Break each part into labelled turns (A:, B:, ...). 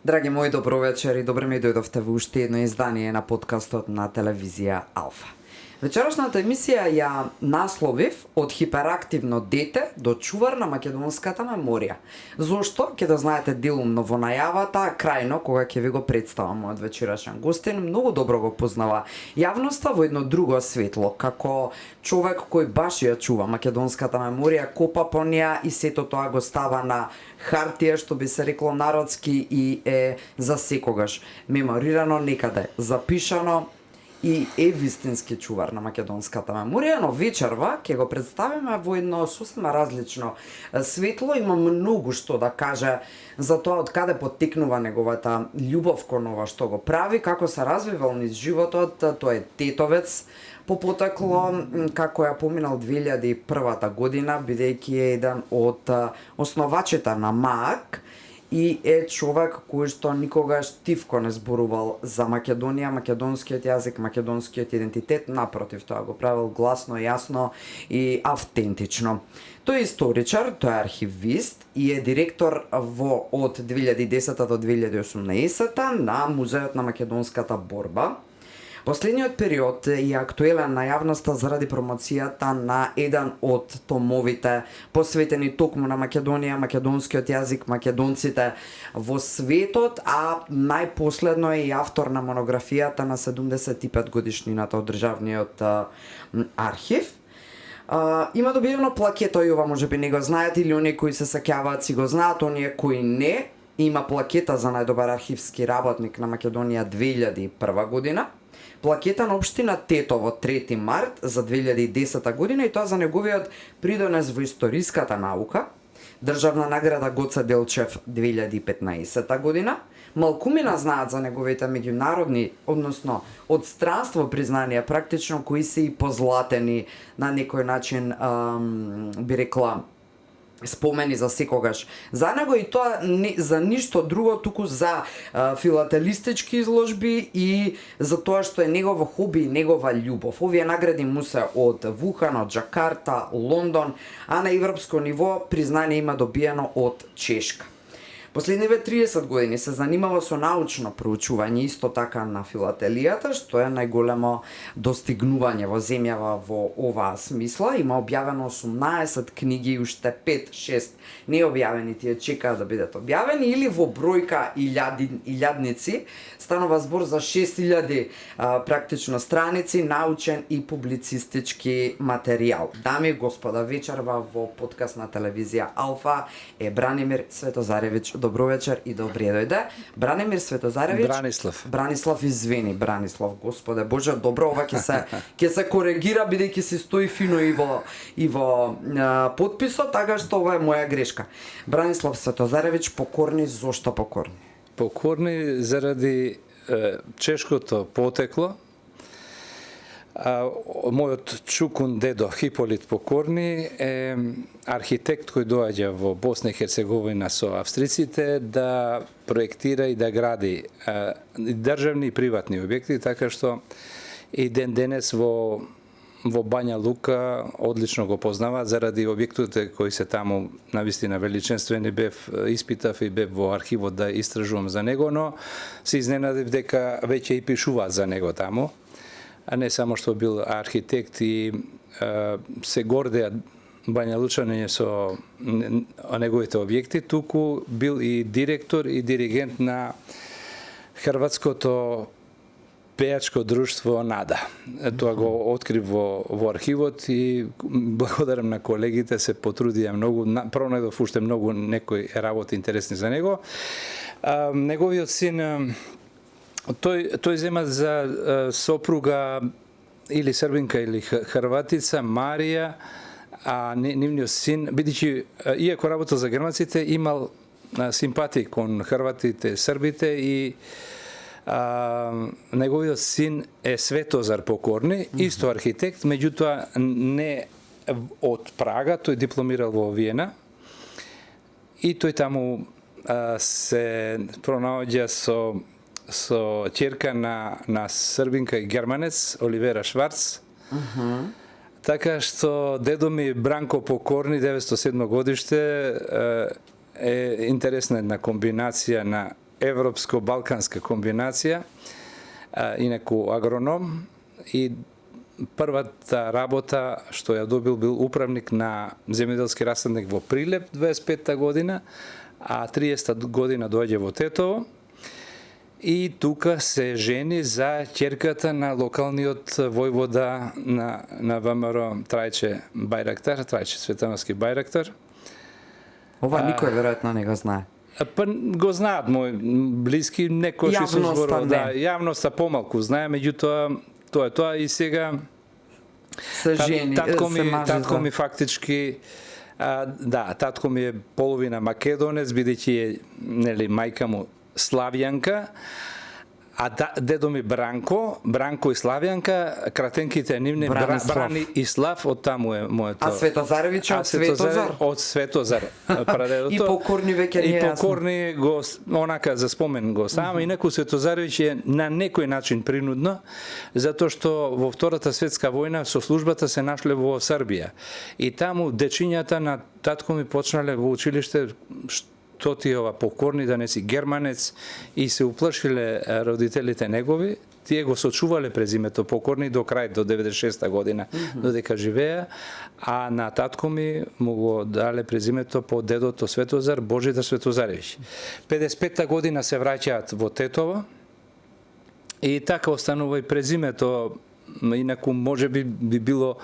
A: Драги мои, добро вечер и добре ми дојдовте во уште едно издание на подкастот на телевизија Алфа. Вечерашната емисија ја насловив од хиперактивно дете до чувар на македонската меморија. Зошто? Ќе да знаете делумно во најавата, крајно кога ќе ви го представам мојот вечерашен гостин, многу добро го познава јавноста во едно друго светло, како човек кој баш ја чува македонската меморија, копа по неа и сето тоа го става на хартија, што би се рекло народски, и е за секогаш меморирано некаде, запишано, и е вистински чувар на македонската меморија, но вечерва ќе го представиме во едно сосема различно светло. Има многу што да каже за тоа од каде потекнува неговата љубов кон ова што го прави, како се развивал низ животот. Тој е тетовец по потекло, како ја поминал 2001 година, бидејќи е еден од основачите на МААК, и е човек кој што никогаш тивко не зборувал за Македонија, македонскиот јазик, македонскиот идентитет, напротив, тоа го правил гласно, јасно и автентично. Тој е историчар, тој е архивист и е директор од 2010 до 2018 на Музеот на македонската борба. Последниот период е актуелен на јавноста заради промоцијата на еден од томовите посветени токму на Македонија, македонскиот јазик, македонците во светот, а најпоследно е и автор на монографијата на 75 годишнината од Државниот архив. Има добиено плакета, и ова можеби не го знаете, или оние кои се сеќаваат си го знаат, оние кои не. Има плакета за најдобар архивски работник на Македонија 2001 година. Плакета на општина Тетово 3 март за 2010 година, и тоа за неговиот придонес во историската наука. Државна награда Гоце Делчев 2015 година. Малкумина знаат за неговите меѓународни, односно од странство признанија, практично кои се и позлатени на некој начин, би рекла, спомени за секогаш за него, и тоа не за ништо друго, туку за филателистички изложби и за тоа што е негово хоби и негова љубов. Овие награди му се од Вухан, од Джакарта, Лондон, а на европско ниво признание има добиено од Чешка. Последниве 30 години се занимава со научно проучување, исто така на филателијата, што е најголемо достигнување во земјава во оваа смисла. Има објавено 18 книги и уште 5-6 необјавени тие чекаат да бидат објавени, или во бројка илјадници станува збор за 6000 практично страници научен и публицистички материјал. Дами и господа, вечерва во подкаст на телевизија Алфа е Бранимир Светозаревич. Добро вечер и добре дојде. Бранимир Светозаревич. Бранислав, извини, Бранислав, Господе Боже, добро, ова ќе се коригира, бидејќи се стои фино и во потписот, така што ова е моја грешка. Бранислав Светозаревич, покорни, зошто покорни?
B: Покорни заради чешкото потекло. Мојот чукун дедо Хиполит Покорни е архитект кој доаѓа во Босна и Херцеговина со австриците да проектира и да гради државни и приватни објекти, така што и ден денес во Бања Лука одлично го познаваат заради објектите кои се таму навистина величенствени. Испитав и бев во архивот да истражувам за него, но се изненадив дека веќе и пишуваат за него таму, а не само што бил архитект, и се гордеа бањалучани со неговите објекти, туку бил и директор и диригент на Хрватското пејачко друштво Нада. Тоа го открив во архивот и благодарам на колегите, се потрудија многу, пронајдов уште многу некои работи интересни за него. Неговиот син, тој зема за сопруга или србинка или хрватица Марија, а нивниот син, бидејќи иако работел за германците, имал симпатии кон хрватите, србите, и неговиот син е Светозар Покорни, исто архитект, меѓутоа не од Прага, тој дипломирал во Виена, и тој таму се пронаоѓа со ќерка на србинка и германец Оливера Шварц. Така што дедо ми Бранко Покорни, 907 годиште, е интересна една комбинација на европско-балканска комбинација, инаку агроном, и првата работа што ја добил бил управник на земјоделски расадник во Прилеп 25-та година, а 30-та година доаѓа во Тетово и тука се жени за ќерката на локалниот војвода на ВМРО Трајче Бајрактар, Трајче Светановски Бајрактар.
A: Ова никој веројатно не го знае.
B: Па го знаат мои блиски, некои што се зборува, да, јавноста помалку знае, меѓутоа тоа и сега
A: се жени,
B: татко ми фактички татко ми е половина македонец, бидејќи е нели мајка му Славјанка, а дедо ми Бранко и Славјанка, кратенките нивни Брани и Слав, од таму е моето.
A: А Светозаревич од Светозар?
B: Од Светозар, прадедото.
A: И покорни веќе не е јасно.
B: И покорни го онака за спомен го ставам, инаку Светозаревич е на некој начин принудно, затоа што во Втората светска војна со службата се нашле во Србија. И таму дечињата на татко ми почнале во училиште што ти ова покорни, да не си германец, и се уплашиле родителите негови, тие го сочувале презимето покорни до крај, до 96-та година, додека живеа, а на татко ми му го дале презимето по дедото Светозар, Божидар Светозаревич. 55-та година се враќаат во Тетово и така останува и презимето, инаку можеби би било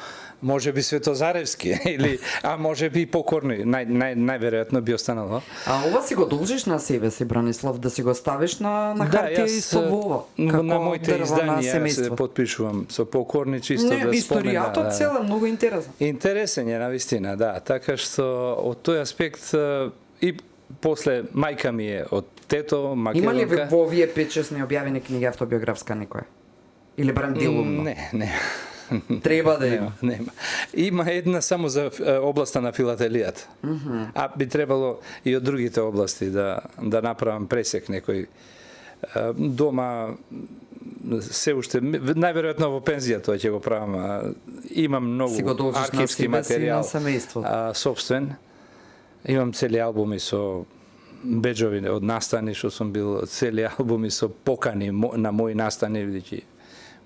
B: Светозаревски или можеби и покорни, најверојатно би останало.
A: А ова си го должиш на себе си, Бранислав, да си го ставиш на хартија и со ова,
B: како на моите изданија се потпишувам со покорни, чисто да споменам.
A: Историјатот цела многу интересен.
B: Интересен е навистина, да, така што од тој аспект и после мајка ми е од Тето, македонка.
A: Има ли во овие 5-6 необјавени книги автобиографска некоја? Или барем делумно?
B: Не.
A: Треба да има.
B: Нема. Има една само за областа на филателијата. А би требало и од другите области да направам пресек некој. Дома се уште, најверојатно во пензија тоа ќе го правам. Имам многу архивски материјал собствен. Имам цели албуми со беџови од настани што сум бил, цели албуми со покани на мои настани, бидејќи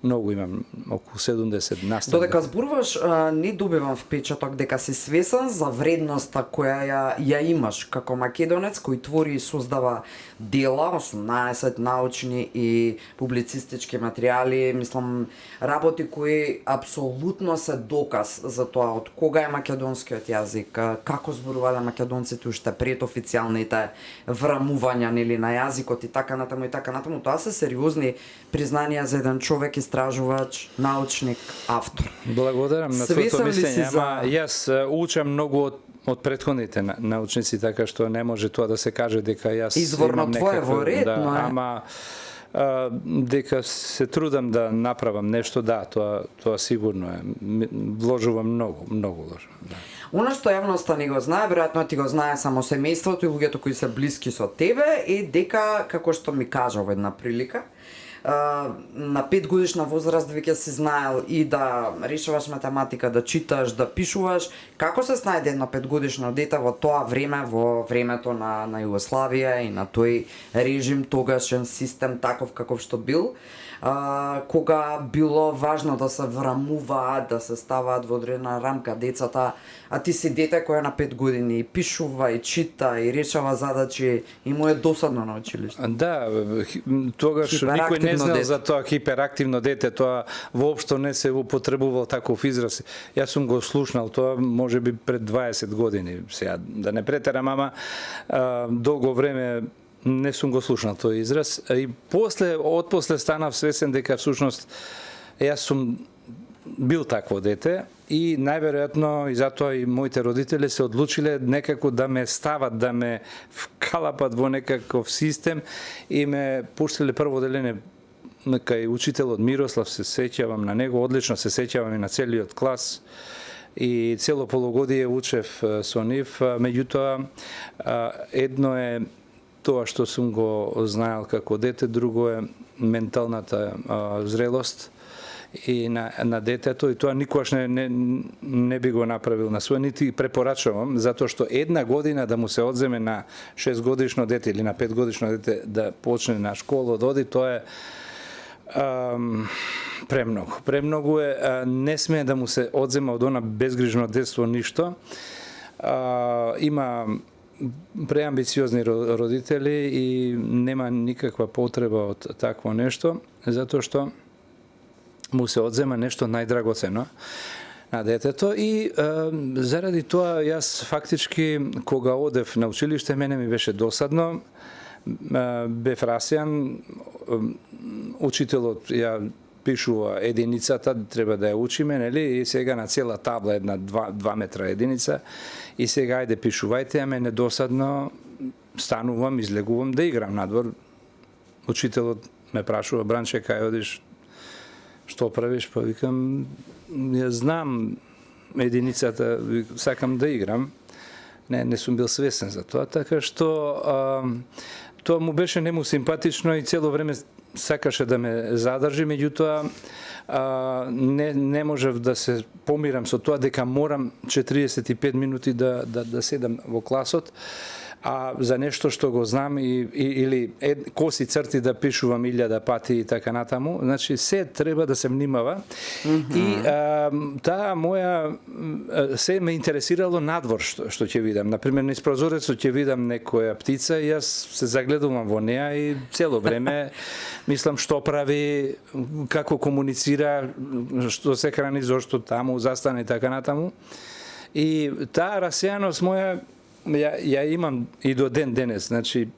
B: многу имам, околу 70 настани.
A: Додека зборуваш, не добивам впечаток дека си свесен за вредноста која ја имаш како македонец кој твори и создава дела, 18 научни и публицистички материјали, мислам, работи кои апсолутно се доказ за тоа од кога е македонскиот јазик, како зборувале македонците уште пред официјалните врамувања нели на јазикот и така натаму. Тоа се сериозни признанија за еден човек, истражувач, научник, автор.
B: Благодарам на твоето мислење, ама јас учам многу од претходните научници, така што не може тоа да се каже дека јас
A: изворно
B: имам
A: твоево ретно е.
B: Ама дека се трудам да направам нешто, да, тоа сигурно е. Вложувам многу вложувам, да.
A: Она што јавноста не го знае, веројатно ти го знае само семејството и луѓето кои се блиски со тебе, е дека, како што ми кажа во една прилика, на 5 годишна возраст веќе си знаел и да решаваш математика, да читаш, да пишуваш. Како се снајде едно 5 годишно дете во тоа време, во времето на Југославија и на тој режим, тогашен систем таков каков што бил, кога било важно да се врамуваат, да се ставаат во одредена рамка децата, а ти си дете кој на 5 години и пишува и чита и решава задачи и му е досадно на училиште.
B: Да, тогаш никој не знал за тоа хиперактивно дете, тоа воопшто не се употребувал таков израз. Јас сум го слушнал тоа можеби пред 20 години. Сега да не претерам, ама долго време не сум го слушнал тој израз. И отпосле станав свесен дека всушност јас сум бил такво дете и најверојатно и затоа и моите родители се одлучиле некако да ме стават, да ме вкалапат во некаков систем и ме пуштиле прво делење кај учителот Мирослав, се сеќавам на него, одлично се сеќавам и на целиот клас и цело полугодие учев со нив, меѓутоа едно е тоа што сум го знаел како дете, друго е менталната зрелост и на детето, и тоа никогаш не би го направил на свој, нити препорачувам, затоа што една година да му се одземе на 6-годишно дете или на 5-годишно дете да почне на школа да оди, тоа е премногу. Премногу е, не смее да му се одзема од она безгрижно детство ништо. Има преамбициозни родители и нема никаква потреба од такво нешто, затоа што му се одзема нешто најдрагоцено на детето и заради тоа јас фактички кога одев на училиште мене ми беше досадно, бев расијан, учителот ја пишува единицата, треба да ја учиме, нели? И сега на цела табла една 2 метра единица и сега ајде пишувајте, а мене досадно станувам, излегувам да играм надвор. Учителот ме прашува: Бранче, кај одиш? Што правиш? Па викам: ја знам единицата, сакам да играм. Не сум бил свесен за тоа, така што тоа му беше нему симпатично и цело време сакаше да ме задржи, меѓутоа не можев да се помирам со тоа дека морам 45 минути да седам во класот, а за нешто што го знам или коси црти да пишувам 1000 пати и така натаму, значи се треба да се внимава. И таа моја се ме интересирало надвор што ќе видам. Например, низ прозорецот ќе видам некоја птица и јас се загледувам во неа и цело време мислам што прави, како комуницира, што се храни, зошто таму застане и така натаму. И таа расијаност моја ја имам и до ден денес. Значи,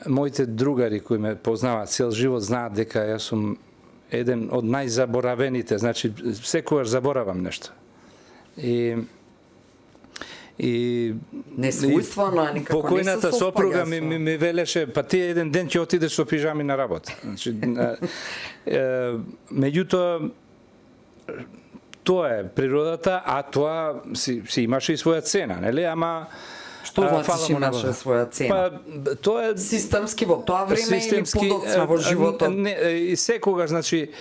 B: моите другари кои ме познаваат цел живот знаат дека јас сум еден од најзаборавените. Значи, секогаш заборавам нешто. И
A: несвојствено, никако
B: покојната сопруга ми велеше: па ти еден ден ќе отидеш со пижами на работа. Значи, меѓутоа, тоа е природата, а тоа си имаше и своја цена, нели? Ама
A: што значи имаше своја цена?
B: Па тоа е
A: системски во тоа време или подоцна во животот?
B: И секогаш, значи,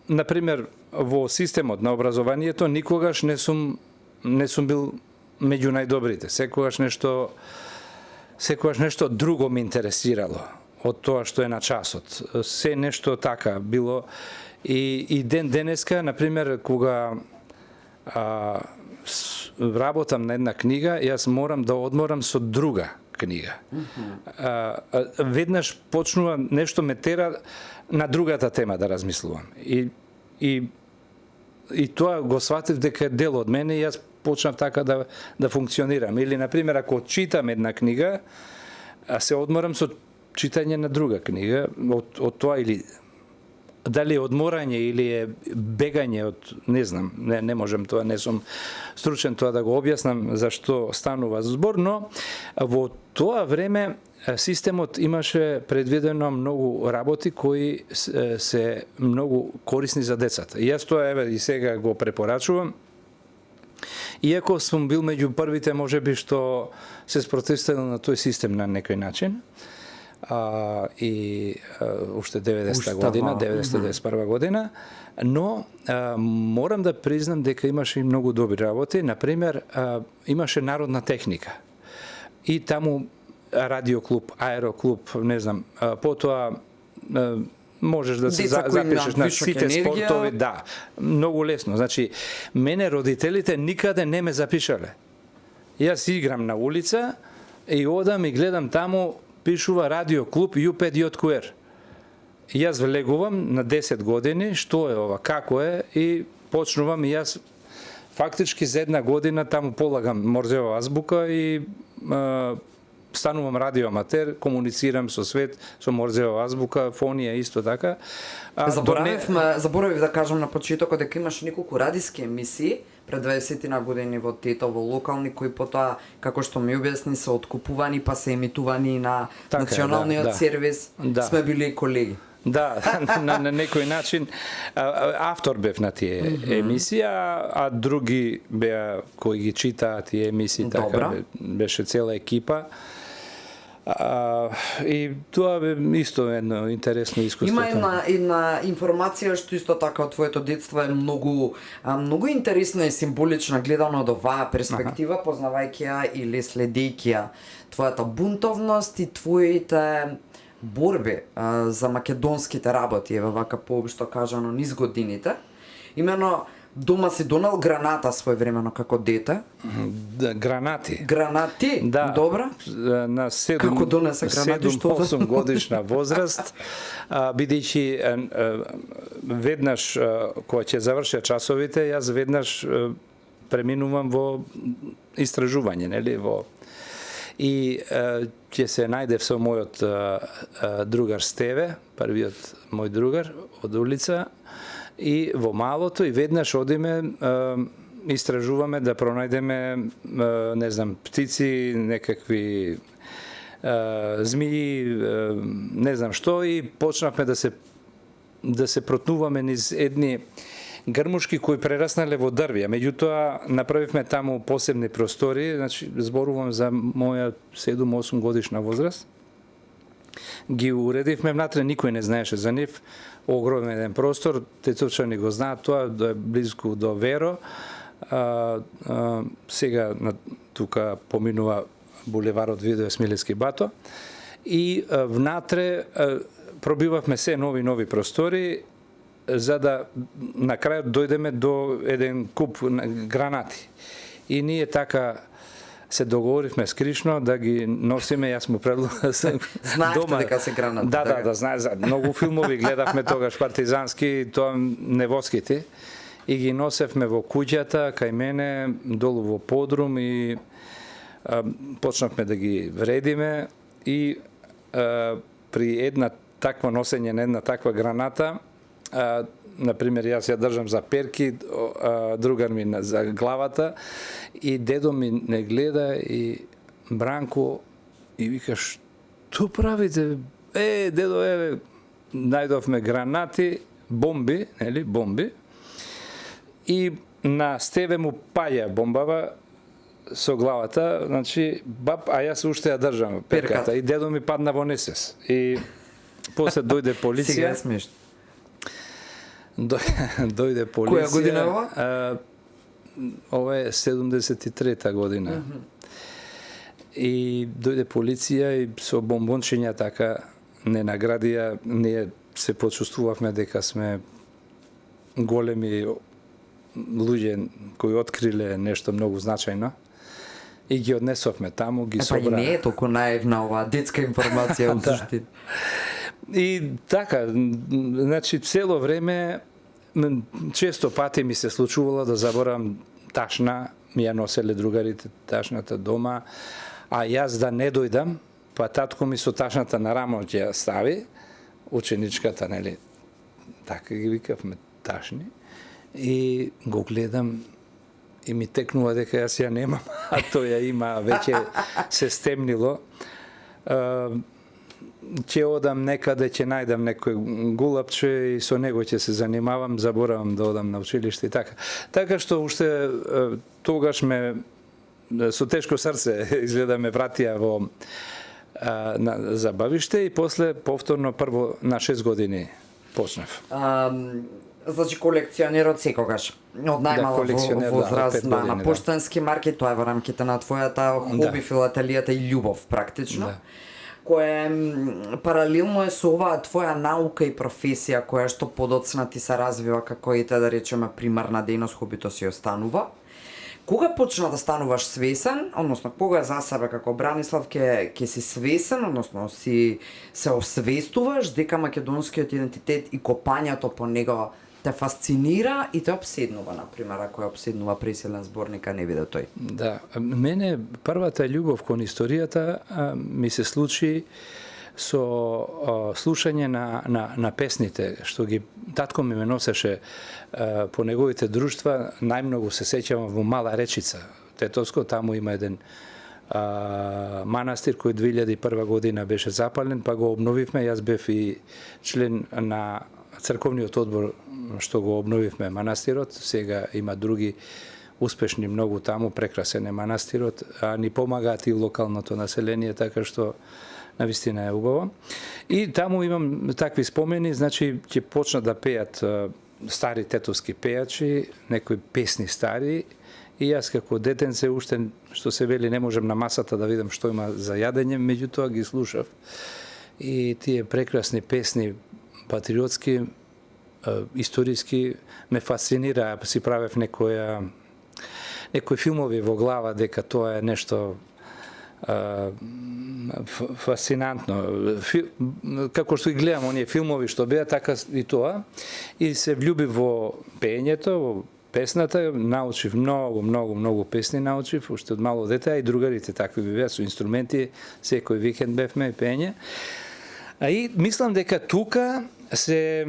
B: например, во системот на образованието никогаш не сум бил меѓу најдобрите. Секогаш нешто друго ме интересирало од тоа што е на часот. Се нешто така било. И ден денеска, например, кога работам на една книга, јас морам да одморам со друга книга. Веднаш почнува нешто ме тера на другата тема да размислувам. И тоа го сватив дека е дел од мене и јас почнав така да функционирам. Или, например, ако читам една книга, се одморам со читање на друга книга, од тоа или дали е одморање или е бегање од, не знам, не можем тоа, не сум стручен тоа да го објаснам зашто станува збор, но во тоа време системот имаше предвидено многу работи кои се многу корисни за децата. И јас тоа и сега го препорачувам. Иако сум бил меѓу првите, можеби, што се спротивставил на тој систем на некој начин, и уште 90-та година, 90-91 година, но морам да признам дека имаше и многу добри работи. Например, имаше народна техника. И таму радиоклуб, аероклуб, не знам, потоа можеш да се запишеш на сите спортови, да, многу лесно. Значи, мене родителите никаде не ме запишале. Јас играм на улица и одам и гледам таму пишува радиоклуб U5JQR. Јас влегувам на 10 години, што е ова, како е, и почнувам и јас фактички за една година таму полагам Морзева азбука и станувам радиоаматер, комуницирам со свет, со Морзева азбука, фонија исто така.
A: Заборавив да кажам на почетокот дека имаше неколку радиски емисии пред 20 години во Тетово, локални, кои потоа, како што ми објасни, се откупувани па се емитувани на националниот сервис. Сме били колеги.
B: Да, на некој начин автор бев на тие емисии, а други беа кои ги читаа тие емисии, така беше цела екипа. И тоа бе исто едно интересно искуство.
A: Има една информација што исто така од твоето детство е многу интересна и символична гледано од оваа перспектива, познавајќи ја или следејќи ја твојата бунтовност и твоите борби за македонските работи, еве вака поопшто кажано низ годините. Имено дома си донел граната своевремено како дете.
B: Гранати.
A: Гранати?
B: Да.
A: Добра.
B: На
A: 7-8
B: годишна возраст, бидејќи веднаш кога ќе заврши часовите, јас веднаш преминувам во истражување, нели, и ќе се најдев со мојот другар Стеве, првиот мој другар од улица, и во малото, и веднаш одиме, истражуваме да пронајдеме, не знам, птици, некакви змии, не знам што, и почнавме да се протнуваме низ едни грмушки кои прераснале во дрвја. Меѓутоа, направивме таму посебни простори, значи, зборувам за моја 7-8 годишна возраст. Ги уредивме внатре, никој не знаеше за нив. Огромен еден простор, тецовчани го знаат тоа, да е близко до Веро. Сега тука поминува булеварот Видој Смилевски Бато. И внатре пробивавме се нови простори, за да на крајот дојдеме до еден куп гранати. И ние така се договоривме скришно да ги носиме, јас му предлагам
A: дома дека се гранати.
B: Да, знае, многу филмови гледавме тогаш партизански, тоа невоските, и ги носевме во куќата кај мене долу во подрум и почнавме да ги вредиме и при една таква носење на една таква граната, например, јас ја држам за перки, другар ми за главата, и дедо ми не гледа, и Бранко, и вика, што правите? Дедо, најдовме гранати, бомби, нели, бомби, и на Стеве му паѓа бомбава со главата, значи, баб, а јас уште ја држам перката, и дедо ми падна во несвес. И после дојде полиција.
A: Сега е смешно.
B: Дојде полиција.
A: Која година е ова?
B: Ова е 73-та година. И дојде полиција и со бомбончиња така не наградија, ние се почувствувавме дека сме големи луѓе кои откриле нешто многу значајно. И ги однесовме таму, ги собра.
A: Па и не е толку наивна оваа детска информација од суштина.
B: И така, значи цело време често пати ми се случувало да заборам ташна, ми ја носеле другарите ташната дома, а јас да не дојдам, па татко ми со ташната на рамо ќе ја стави, ученичката, нели, така ги викавме ташни, и го гледам и ми текнува дека јас ја немам, а тој ја има, веќе се стемнило. Ќе одам некаде, ќе најдам некој гулапче и со него ќе се занимавам, заборавам да одам на училиште и така. Така што уште тогаш ме со тешко срце изгледа ме вратија во на забавиште и после повторно прво на 6 години почнав.
A: Значи колекционер од секогаш. Од најмала возраст на поштански марки, тоа е во рамките на твојата хоби, филателијата и љубов практично. Да. Кое паралелно е со оваа твоја наука и професија која што подоцна ти се развива како и да речеме примарна дејност, хобито си останува. Кога почна да стануваш свесен, односно кога за себе како Бранислав ќе си свесен, односно си се освестуваш дека македонскиот идентитет и копањето по него те фасцинира и те обседнува, например, ако е обседнува преселен зборника, не биде тој.
B: Да, мене првата љубов кон историјата ми се случи со слушање на песните, што ги татко ми ме носеше по неговите друштва, најмногу се сеќавам во Мала Речица, Тетовско, таму има еден манастир кој 2001 година беше запален, па го обновивме, јас бев и член на црковниот одбор што го обновивме манастирот, сега има други успешни многу таму, прекрасен е манастирот, а ни помагаат и локалното население, така што навистина е убаво. И таму имам такви спомени, значи ќе почнат да пеат стари тетовски пејачи, некои песни стари, и јас како детенце уште, што се вели, не можем на масата да видам што има за јадење, меѓутоа ги слушав. И тие прекрасни песни, патриотски, историски, ме фасцинира, си правев некои филмови во глава дека тоа е нешто фасцинантно. Како што ги гледам оние филмови што беа, така и тоа. И се влюбив во пеењето, во песната, научив многу песни научив, уште од мало дете, а и другарите такви беа со инструменти, секој викенд бевме и пеење. А и мислам дека тука се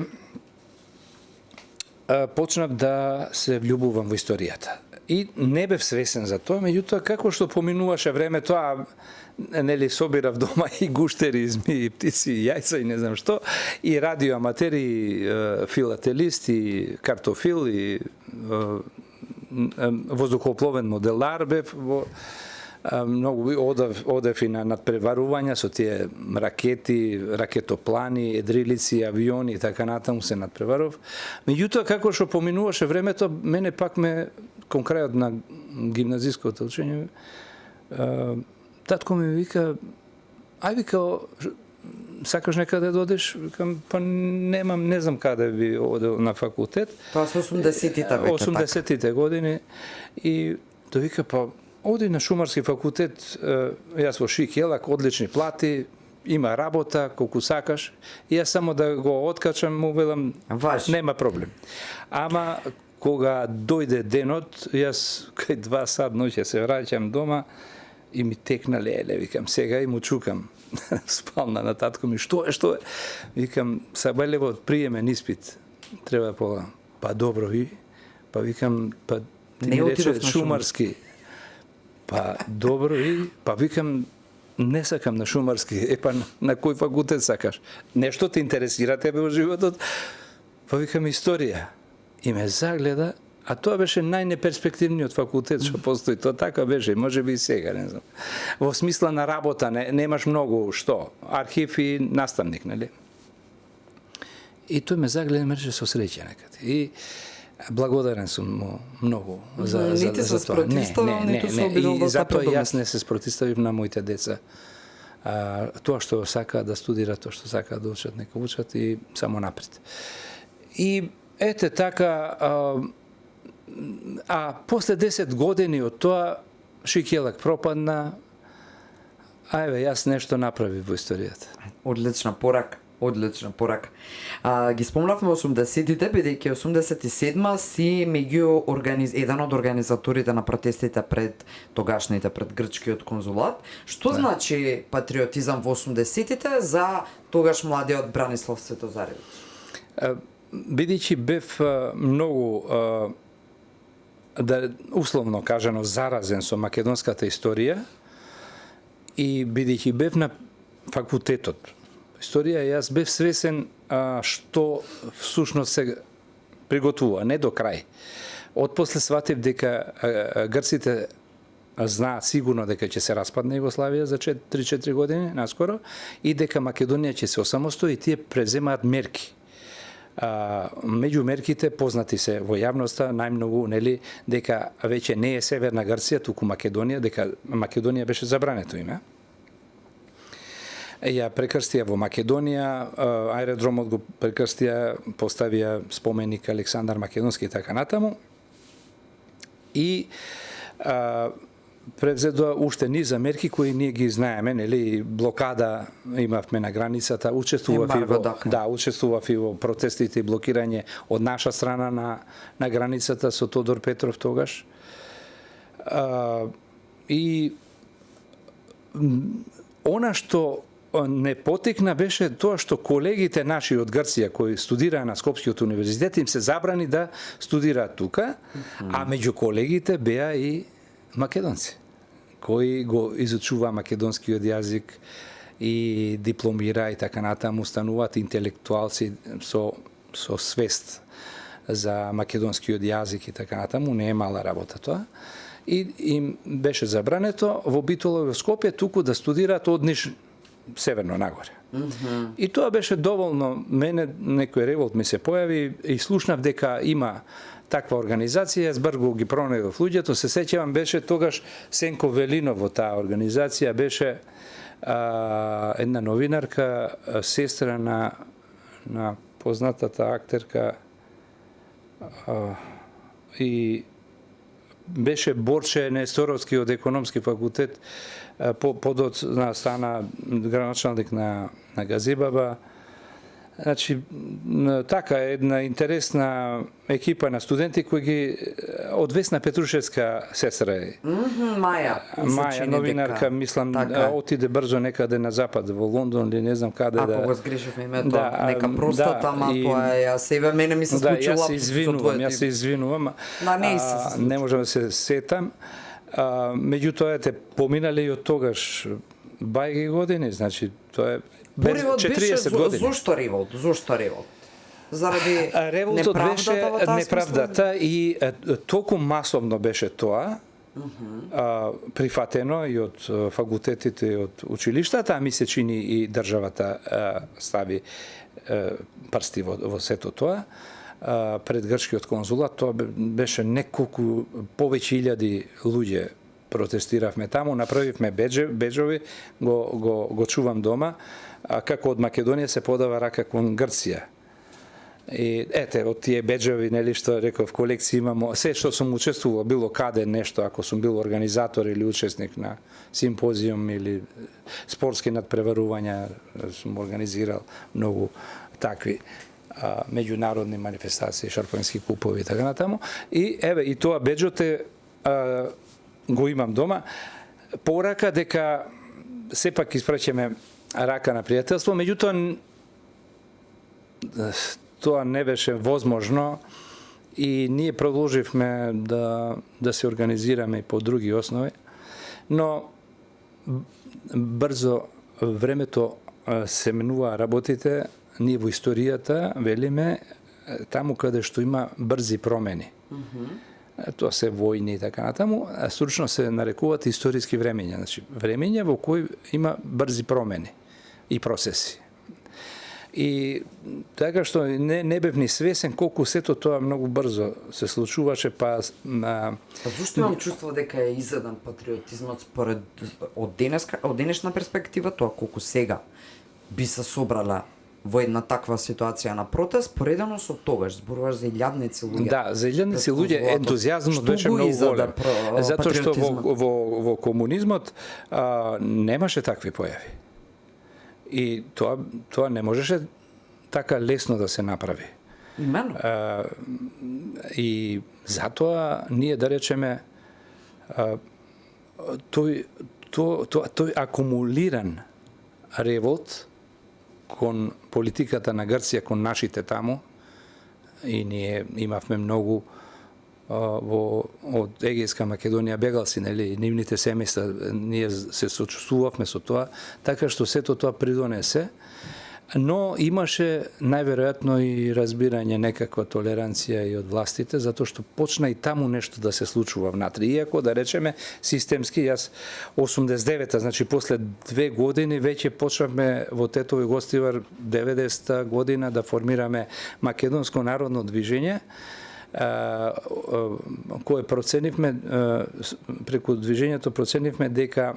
B: почнав да се влюбувам во историјата. И не бев свесен за тоа, меѓутоа како што поминуваше време, тоа нели собирав дома и гуштери, змии, птици, јајца и не знам што, и радиоаматери, и филателист, и картофил, и воздухопловен моделар бев во многу одев и на надпреварувања со тие ракети, ракетоплани, едрилици, авиони и така натаму се надпреваров. Меѓутоа како што поминуваше времето, мене пак кон крајот на гимназиското учење, татко ми вика, ај вика, сакаш некаде да одиш? Викам, па немам, не знам каде би одел на факултет.
A: Тоа се 80-тите веќе.
B: 80-тите години. И тој вика, па оди на шумарски факултет, јас во Шик Елак, одлични плати, има работа, колку сакаш, и јас само да го откачам, му велам, нема проблем. Ама кога дојде денот, јас кај 2 сат ноќе се враќам дома и ми текна леле, викам, сега и му чукам. Спална на татко ми, што е? Викам, Сабајлево од приемен испит, треба па добро и, па викам, па ти ми рече шумарски. Па добро и, па викам, не сакам на шумарски, па на кој факултет сакаш? Нешто те интересира тебе во животот? Па викам, историја. И ме загледа, а тоа беше најнеперспективниот факултет што постои, тоа така беше, може би и сега, не знам. Во смисла на работа, немаш многу што, архив и наставник, нели? И тој ме загледа, ме рече, со среќа некаде. И благодарен сум му многу за тоа. Не. И затоа јас не се спротивставив на моите деца. Тоа што сака да студира, тоа што сака да учат, нека учат и само напред. И ете така, а после 10 години од тоа Шик Елак пропадна, ајве, јас нешто направив во историјата.
A: Одлична порака. Ги спомнавме 80-тите, бидејќи 87-ма си еден од организаторите на протестите пред грчкиот конзулат. Што значи патриотизам во 80-тите за тогаш младиот Бранислав Светозаревиќ?
B: Бидејќи бев многу, да условно кажано, заразен со македонската историја и бидејќи бев на факултетот историја, јас бев свесен што всушност се приготвува, не до крај. Отпосле сватив дека грците знаат сигурно дека ќе се распадне Југославија за 3-4 години наскоро и дека Македонија ќе се осамостои и тие преземаат мерки. Меѓу мерките познати се во јавноста најмногу, нели, дека веќе не е Северна Грција, туку Македонија, дека Македонија беше забрането име. Ја прекрстија во Македонија, аеродромот го прекрстија, поставија споменик Александар Македонски и така натаму. И превзедоа уште низ мерки кои ние ги знаеме, нели, блокада имавме на границата, учествував и во протестите и блокирање од наша страна на границата со Тодор Петров тогаш. И она што не потекна беше тоа што колегите наши од Грција кои студираа на Скопскиот универзитет им се забрани да студираат тука, а меѓу колегите беа и македонци кои го изучуваа македонскиот јазик и дипломира и така натаму, стануваат интелектуалци со свест за македонскиот јазик и така натаму, не е мала работа тоа. И им беше забрането во Битола и во Скопје туку да студираат од Ниш северно нагоре. И тоа беше доволно, мене некој револт ми се појави и слушнав дека има таква организација, јас брзо ги пронајдов луѓето, се сеќавам беше тогаш Сенко Велинов во таа организација, беше една новинарка, сестра на познатата актерка и беше Борче Несторовски од економски факултет, подоцна стана градоначалник на Газибаба. Значи, така една интересна екипа на студенти кои ги од Весна Петрушевска сестра е. Маја, новинарка, мислам, отиде брзо некаде на запад, во Лондон или не знам каде.
A: Ако го сгрешив името, нека простата, ама тоа е, ја себе мене ми се случило лапсус со твоето име.
B: Јас се извинувам, не можам да се сетам. Меѓутоа, поминале и од тогаш бајги години, значи, тоа е без 40 години.
A: Зошто револт? Заради
B: револтот беше неправдата и толку масовно беше тоа, прифатено и од факултетите и од училиштата, а ми се чини и државата стави прсти во сето тоа. Пред грчкиот конзулат, тоа беше неколку повеќе илјади луѓе протестиравме таму, направивме беџови, го чувам дома, како од Македонија се подава рака кон Грција. И од тие беџови, нели што реков, колекција имамо, се што сум учествувал било каде нешто, ако сум бил организатор или учесник на симпозиум или спортски надпреварувања, сум организирал многу такви меѓународни манифестации, шарпански купови и така натаму. И и тоа беџоте го имам дома. Порака дека сепак испраќаме рака на пријателство, меѓутоа тоа не беше возможно и ние продолживме да се организираме по други основи, но брзо времето се менува работите, ние во историјата велиме таму каде што има брзи промени. Тоа се војни и така натаму, а стручно се нарекуваат историски времења, значи времења во кои има брзи промени и процеси. И така што не бев ни свесен колку сето тоа многу брзо се случуваше,
A: Зошто имам чувство дека е изеден патриотизмот според од денешна перспектива, тоа колку сега би се собрала во една таква ситуација на протест, поредено со тогаш, зборуваш за илјадници луѓе.
B: Да, за илјадници луѓе ентузијазмот беше многу голем. Затоа што во комунизмот немаше такви појави. И тоа не можеше така лесно да се направи.
A: Имено.
B: И затоа ние да речеме тој акумулиран револт кон политиката на Грција, кон нашите таму, и ние имавме многу од Егејска Македонија бегалци, нели, нивните семејства, ние се сочувствувавме со тоа, така што сето тоа придонесе, но имаше најверојатно и разбирање, некаква толеранција и од властите, затоа што почна и таму нешто да се случува внатре. Иако, да речеме, системски, јас 89-та, значи после 2 години, веќе почнавме во Тетово и Гостивар 90-та година да формираме Македонско народно движење, кое проценивме, преку движењето проценивме дека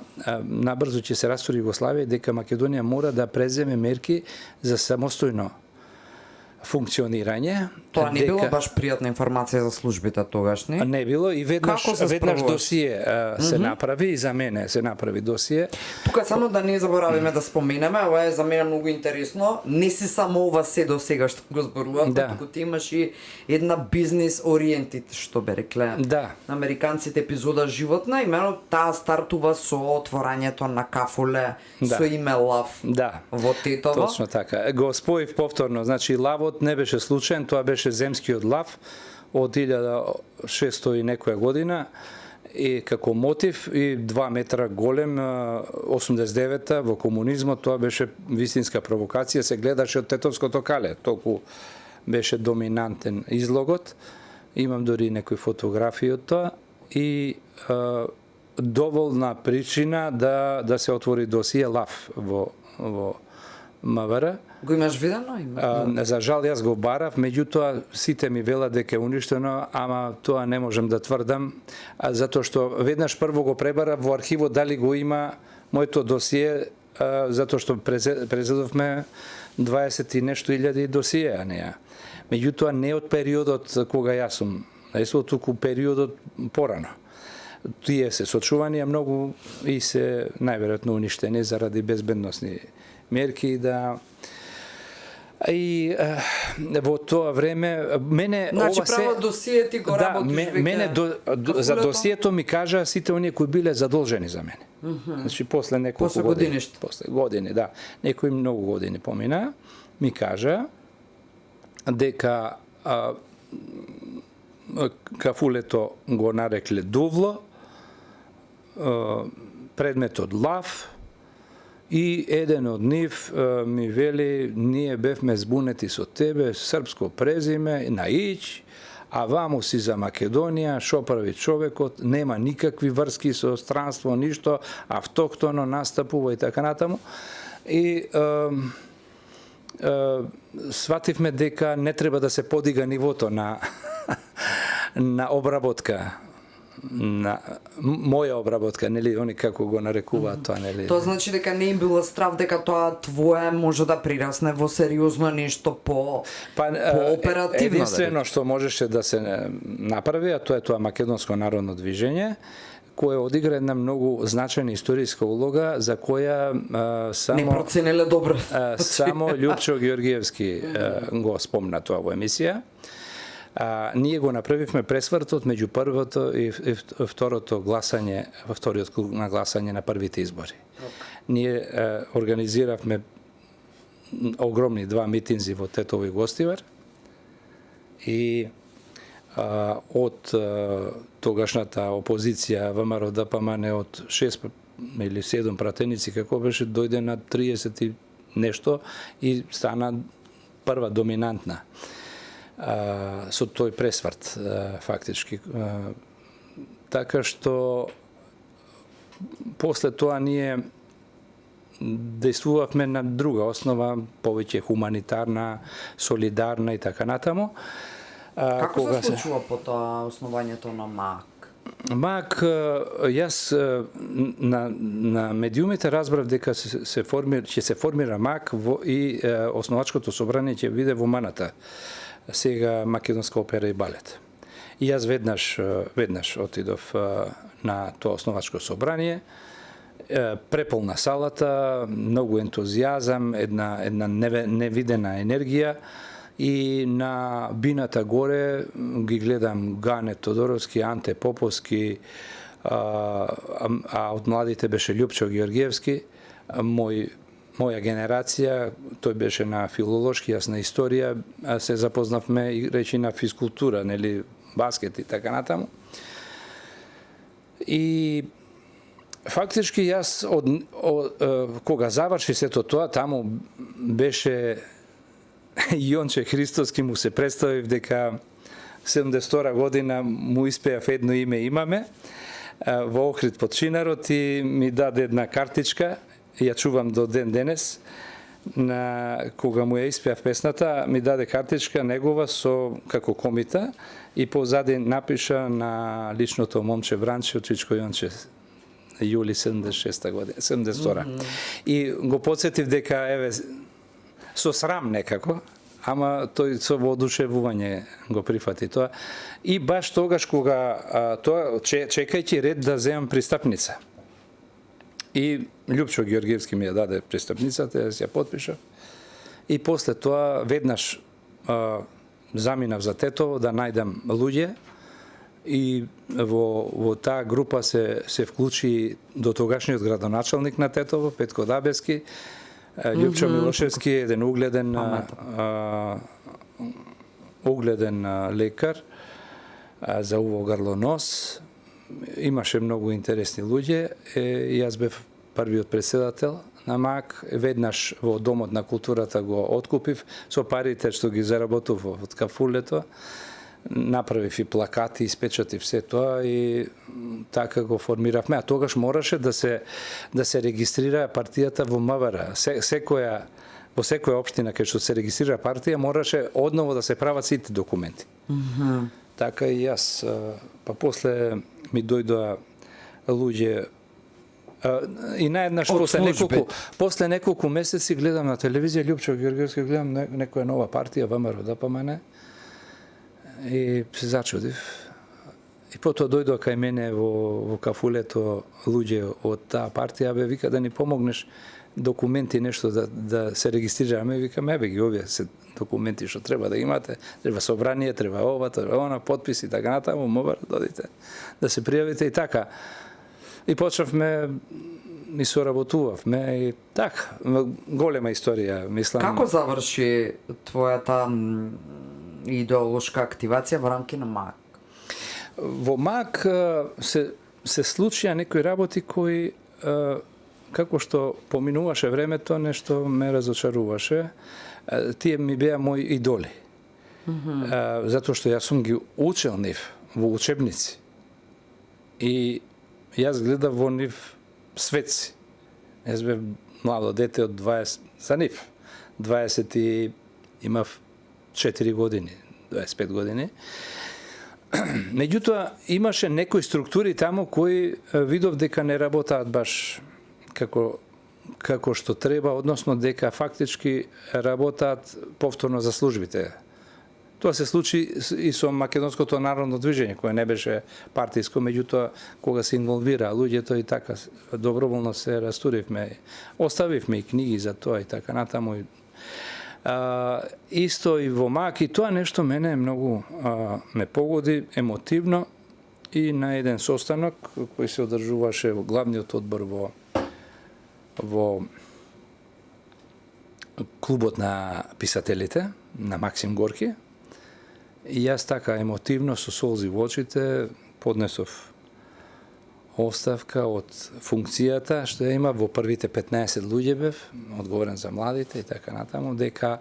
B: набрзо ќе се растури Југославија, дека Македонија мора да преземе мерки за самостојно функционирање.
A: Тоа не било баш пријатна информација за службите тогашни.
B: Не било и веднаш досие се направи и за мене се направи досие.
A: Тука само да не заборавиме да споменеме, ова е за мене многу интересно. Не си само ова се до сега што го зборував, туку ти имаш и една бизнес ориентит, што бе рекле.
B: Да.
A: Американците епизода животна, имено таа стартува со отворањето на кафуле со име Лав.
B: Да.
A: Во Тетово.
B: Точно така. Го споив повторно, значи лавот не беше случаен, тоа беше земскиот лав од 1600 и некоја година и како мотив и 2 метра голем, 89-та во комунизмот, тоа беше вистинска провокација, се гледаше од Тетовското кале, толку беше доминантен излогот. Имам дури некои фотографии од тоа и доволна причина да се отвори досие ЛАВ во МВР.
A: Го имаш видено?
B: За жал јас го барав, меѓутоа сите ми велат дека е уништено, ама тоа не можам да тврдам, затоа што веднаш прво го пребарав во архивот дали го има моето досие, затоа што презедовме 20 и нешто илјади досиеа неа. Меѓутоа не од периодот кога јас сум, туку периодот порано. Тие се сочувани, а многу и се најверојатно уништени заради безбедносни мерки и во тоа време мене
A: значи,
B: ова се
A: право досие ти го работиш
B: мене за досието ми кажа сите оние кои биле задолжени за мене. Значи после неколку години, после години, да, некои многу години помина, ми кажа дека кафулето го нарекле дувло, предметот ЛАВ, и еден од нив ми вели, ние бевме збунети со тебе, српско презиме, на Ич, а ваму си за Македонија, шо прави човекот, нема никакви врски со странство, ништо, автохтоно настапува и така натаму. И свативме дека не треба да се подига нивото на обработка, на моја обработка, нели, они како го нарекуваат тоа, нели.
A: Тоа значи дека не им било страв дека тоа твое може да прирасне во сериозно нешто по оперативно.
B: Единствено што можеше да се направи, а тоа е тоа Македонско народно движење, кое одигра една многу значајна историска улога за која само
A: не проценеле добро.
B: Само Љупчо Георгиевски го спомна тоа во емисија. Ние го направивме пресвртот меѓу првото и второто гласање, вториот круг на гласање на првите избори. Ние организиравме огромни 2 митинзи во Тетово и Гостивар и од тогашната опозиција ВМРО ДПМН од 6 или 7 пратеници како беше дојде на 30 и нешто и стана прва доминантна со тој пресврт фактички. Така што после тоа ние действувавме на друга основа, повеќе хуманитарна, солидарна и така натаму.
A: Како се случува по тоа основањето на МАК?
B: МАК, јас на медиумите разбрав дека ќе се формира МАК и основачкото собрание ќе биде во Маната, сега Македонска опера и балет. И јас веднаш отидов на тоа основачко собрание, преполна салата, многу ентузијазам, една невидена енергија, и на бината горе ги гледам Гане Тодоровски, Анте Поповски, а од младите беше Љупчо Георгиевски, моја генерација, тој беше на филолошки, јас на историја, се запознавме и речи на физкултура, нели, баскет и така натаму. И фактички јас кога заврши сето тоа, таму беше Јонче Христоски, му се представив дека 72 година му испеав едно име имаме во Охрид под Шинарот и ми даде една картичка, ја чувам до ден денес, кога му ја испеав песната, ми даде картичка негова како комита и позади напиша на личното момче Бранче од Чичко Јонче, јули 76 година, 72. И го подсетив дека, еве, со срам некако, ама тој со воодушевување го прифати тоа. И баш тогаш кога чекајќи ред да земам пристапница. И Љупчо Георгиевски ми ја даде пристапницата, јас ја потпишав. И после тоа веднаш заминав за Тетово да најдам луѓе и во таа група се вклучи до тогашниот градоначалник на Тетово, Петко Дабески, Љупчо Милошевски, еден угледен лекар за уво грло нос. Имаше многу интересни луѓе. Јас бев првиот председател на МАК, веднаш во Домот на културата го откупив, со парите што ги заработував од кафулето, направив и плакати, испечатив се тоа и така го формиравме. А тогаш мораше да се регистрира партијата во МВР. Во секоја општина кај што се регистрира партија мораше одново да се прават сите документи. Така и јас. Па после ми дојдоа луѓе и наеднаш после неколку месеци гледам на телевизија Лјупчо Георгиевски, гледам некоја нова партија ВМРО ДПМН и се зачудив. И потоа дојдоа кај мене во кафулето луѓе од таа партија, вика да ни помогнеш документи нешто да се регистрираме, викаме ги овие се документи што треба да имате, треба собрание, треба ова, треба она, потписи, така натаму, мора да додите, да се пријавите и така. И почнавме и соработувавме и така, голема историја, мислам.
A: Како заврши твојата идеолошка активација во рамки на МАК?
B: Во МАК се случија некои работи кои како што поминуваше времето, нешто ме разочаруваше. Тие ми беа мои идоли. Затоа што јас сум ги учел нив во учебници. И јас гледав во нив светци. Јас бев младо дете од 20, за нив. 20 и имав 4 години, 25 години. Меѓутоа, имаше некои структури таму кои видов дека не работаат баш како што треба, односно дека фактички работаат повторно за службите. Тоа се случи и со Македонското народно движење, кое не беше партиско, меѓутоа кога се инволвира луѓето и така доброволно се растуривме. Оставивме и книги за тоа и така натаму. Исто и во МАК, и тоа нешто мене многу ме погоди емотивно и на еден состанок кој се одржуваше во главниот одбор во клубот на писателите на Максим Горки. И јас така емотивно со солзи во очите поднесов оставка од функцијата што ја има во првите 15 луѓе бев, одговорен за младите и така натаму, дека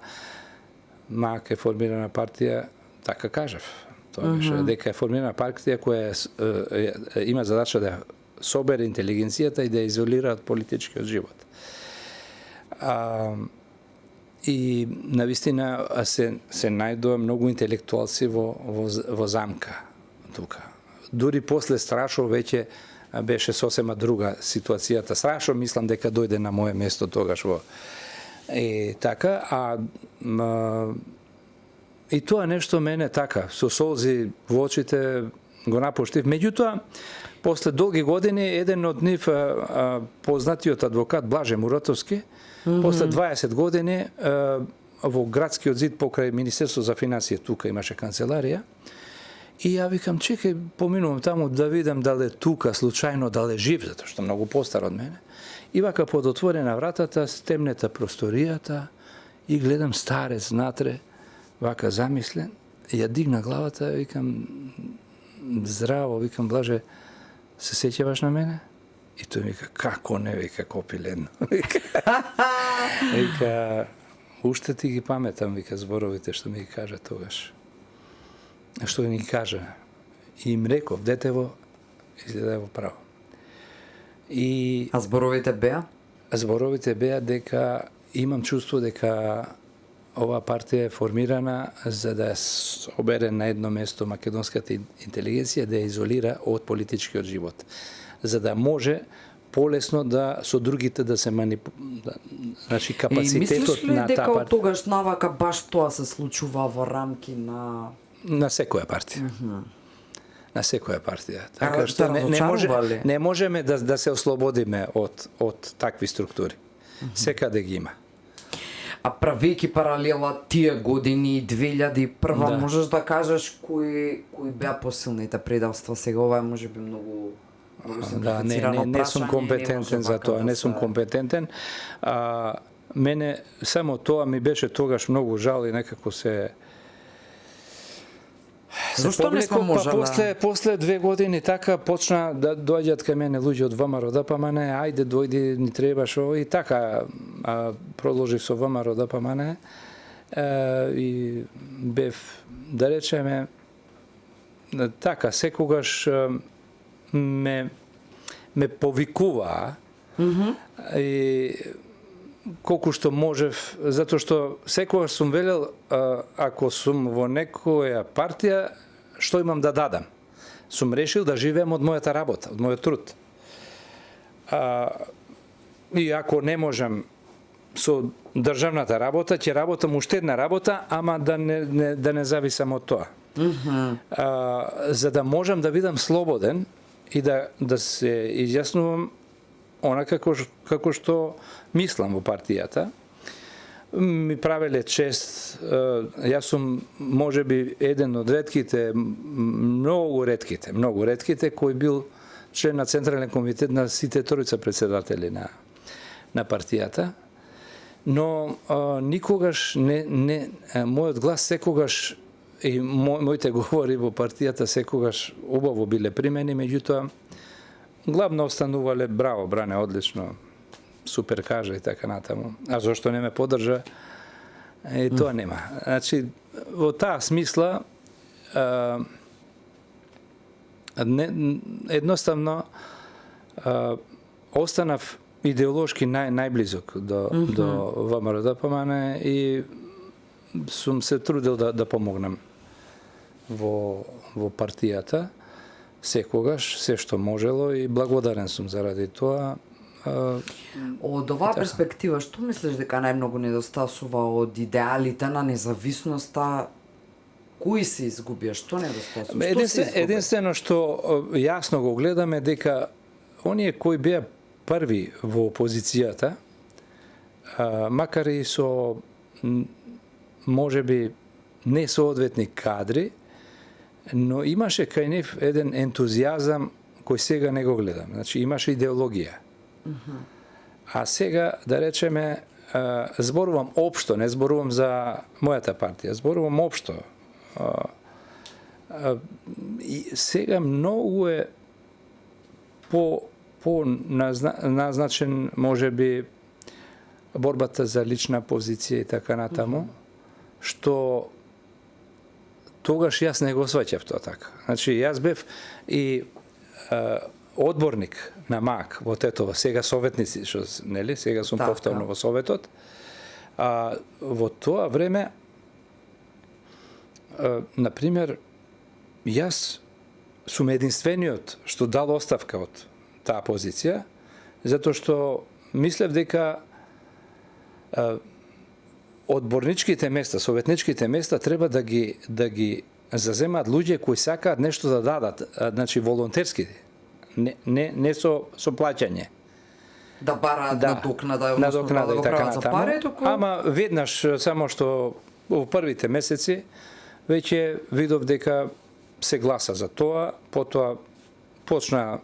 B: МАК е формирана партија, така кажав. Тоа беше дека е формирана партија која има задача да собере интелигенцијата и да изолира од политичкиот живот. И навистина се најдоа многу интелектуалци во замка тука. Дури после Страшо веќе беше сосема друга ситуацијата. Страшо мислам дека дојде на моје место тогаш во и така, и тоа нешто мене така со солзи во очите го напуштив. Меѓутоа, после долги години, еден од нив, познатиот адвокат Блаже Муратовски, после 20 години во градскиот зид покрај Министерство за финансија, тука имаше канцеларија, и ја викам, чекај, поминувам таму да видам дали тука случајно дали жив, затоа што многу постар од мене. И вака под отворена вратата, стемнета просторијата и гледам старец натре, вака замислен, ја дигна главата, викам, здраво, викам, Блаже, се сеќаваш на мене? И тој вика, како не, вика, Копилен. Вика, уште ти ги паметам, вика, зборовите што ми ги кажа тогаш. Што ни ги кажа. И им реков, детево, изгледа во право.
A: А зборовите беа?
B: Зборовите беа дека имам чувство дека оваа партија е формирана за да собере на едно место македонската интелигенција, да ја изолира од политичкиот живот, за да може полесно да со другите да се значи капацитетот на таа партија. И мислиш ли дека
A: од тогаш навака баш тоа се случува во рамки на
B: секоја партија? На секоја партија. Така што не можеме да се ослободиме од такви структури. Секаде ги има.
A: А правејќи паралела тие години 2001 можеш да кажеш кои беа посилните предавства? Сега ова е можеби многу симплифицирано прашање.
B: Не сум компетентен за тоа, не сум компетентен. Мене само тоа ми беше тогаш многу жал и некако се
A: Зошто не сме можеле?
B: После 2 години така почна да доаѓаат кај мене луѓе од ВМРО ДПМН, ајде дојди, ни требаш ово, и така продолжив со ВМРО ДПМН и бев, да речеме, така секогаш ме повикуваа и колку што можев, затоа што секогаш сум велел, ако сум во некоја партија, што имам да дадам? Сум решил да живеем од мојата работа, од мојот труд. И ако не можам со државната работа, ќе работам уштедна работа, ама да не зависам од тоа. За да можам да бидам слободен и да се изјаснувам онака како што мислам во партијата, ми правеле чест. Јас сум можеби еден од ретките, многу редките кој бил член на Централен комитет на сите тројца председатели на партијата. Но никогаш мојот глас секогаш и моите говори во партијата секогаш убаво биле примени, меѓутоа главно останувале браво, Бране, одлично, супер кажа и така натаму. А зошто не ме поддржа? И тоа нема. Значи, во таа смисла, едноставно останав идеолошки најблизок до ВМРО ДПМН и сум се трудел да помогнам во партијата секогаш, се што можело, и благодарен сум заради тоа.
A: Од оваа перспектива, што мислиш дека најмногу недостасува од идеалите на независноста? Кои се изгубија? Што недостасува?
B: Единствено што јасно го гледаме дека оние кои беа први во опозицијата, макар и со можеби несоодветни кадри, но имаше кај нив еден ентузијазам кој сега не го гледам. Значи имаше идеологија. А сега, да речеме, зборувам општо, не зборувам за мојата партија, зборувам општо. И сега многу е по назначен, можеби, борбата за лична позиција и така натаму, што тогаш јас не го сваќав тоа така. Значи, јас бев и одборник на МАК во Тетово, сега советници, што, нели, сега сум повторно во Советот. Во тоа време, например, јас сум единствениот што дал оставка од таа позиција, затоа што мислев дека одборничките места, советничките места треба да ги заземаат луѓе кои сакаат нешто да дадат, значи волонтерски, не со плаќање.
A: Да бараат надокнада,
B: надокнада
A: да
B: и така
A: натаму.
B: Ама веднаш, само што во првите месеци, веќе видов дека се гласа за тоа, потоа почна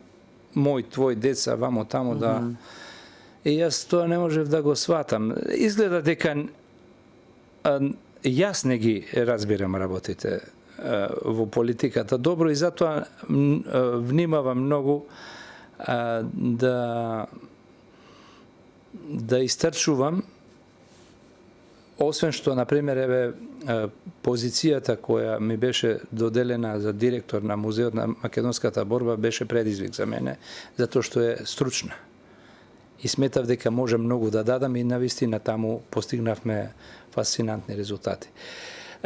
B: мој, твој деца, вамо таму да... И јас тоа не можев да го сватам. Изгледа дека јас не ги разбирам работите во политиката добро и затоа внимавам многу да истрчувам, освен што, например, позицијата која ми беше доделена за директор на Музеот на македонската борба беше предизвик за мене, затоа што е стручна. И сметав дека може многу да дадам и навистина таму постигнавме фасцинантни резултати.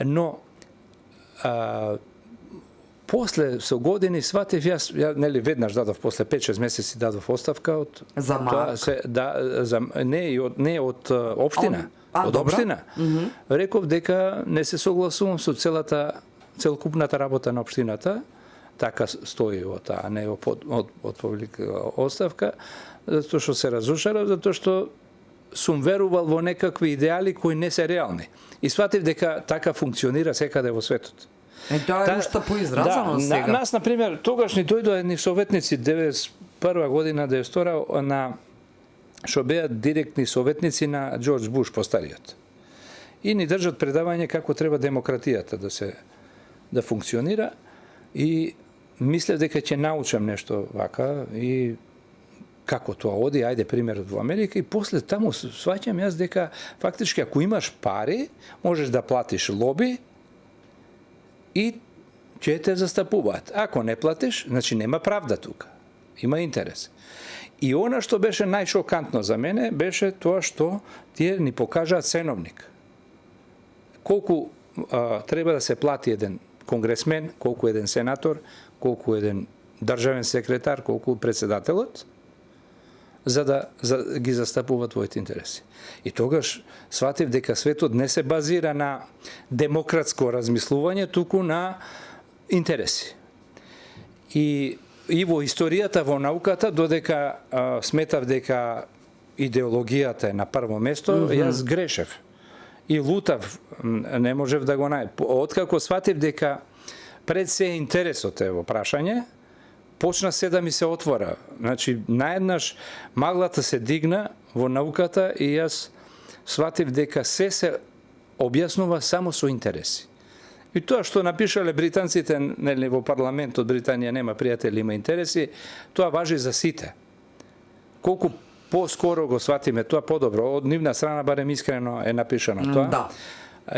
B: Но после со години сватив ја нели веднаш дадов, после 5-6 месеци дадов оставка од
A: за МАК.
B: Не од општина. Од општина. Реков дека не се согласувам со целокупната работа на општината, така стои во таа, не од оставка, затоа што се разрушарав, затоа што сум верувал во некакви идеали кои не се реални. И сватив дека така функционира секаде во светот.
A: Тоа е уште поизразено сега.
B: Нас, например, тогаш ни дојдоа едни советници 91 година, 92 што беа директни советници на Џорџ Буш постариот. И ни држат предавање како треба демократијата да се да функционира и мислев дека ќе научам нешто вака и како тоа оди, ајде примерот во Америка и после таму сваќам јас дека фактички ако имаш пари, можеш да платиш лоби и ќе те застапуваат. Ако не платиш, значи нема правда тука. Има интерес. И она што беше најшокантно за мене беше тоа што тие ни покажаат ценовник. Колку треба да се плати еден конгресмен, колку еден сенатор, колку еден државен секретар, колку председателот, за да ги застапуваат твоите интереси. И тогаш сватив дека светот не се базира на демократско размислување, туку на интереси. И во историјата, во науката, додека сметав дека идеологијата е на прво место, јас грешев. И лутав, не можев да го најдам. Откако сватив дека пред се интересот е во прашање, почна се да ми се отвора. Значи, наеднаш маглата се дигна во науката и јас сватив дека се објаснува само со интереси. И тоа што напишале британците, нели во парламентот Британија нема пријатели, има интереси, тоа важи за сите. Колку поскоро го сватиме тоа, подобро. Од нивна страна барем искрено е напишано тоа.
A: Да.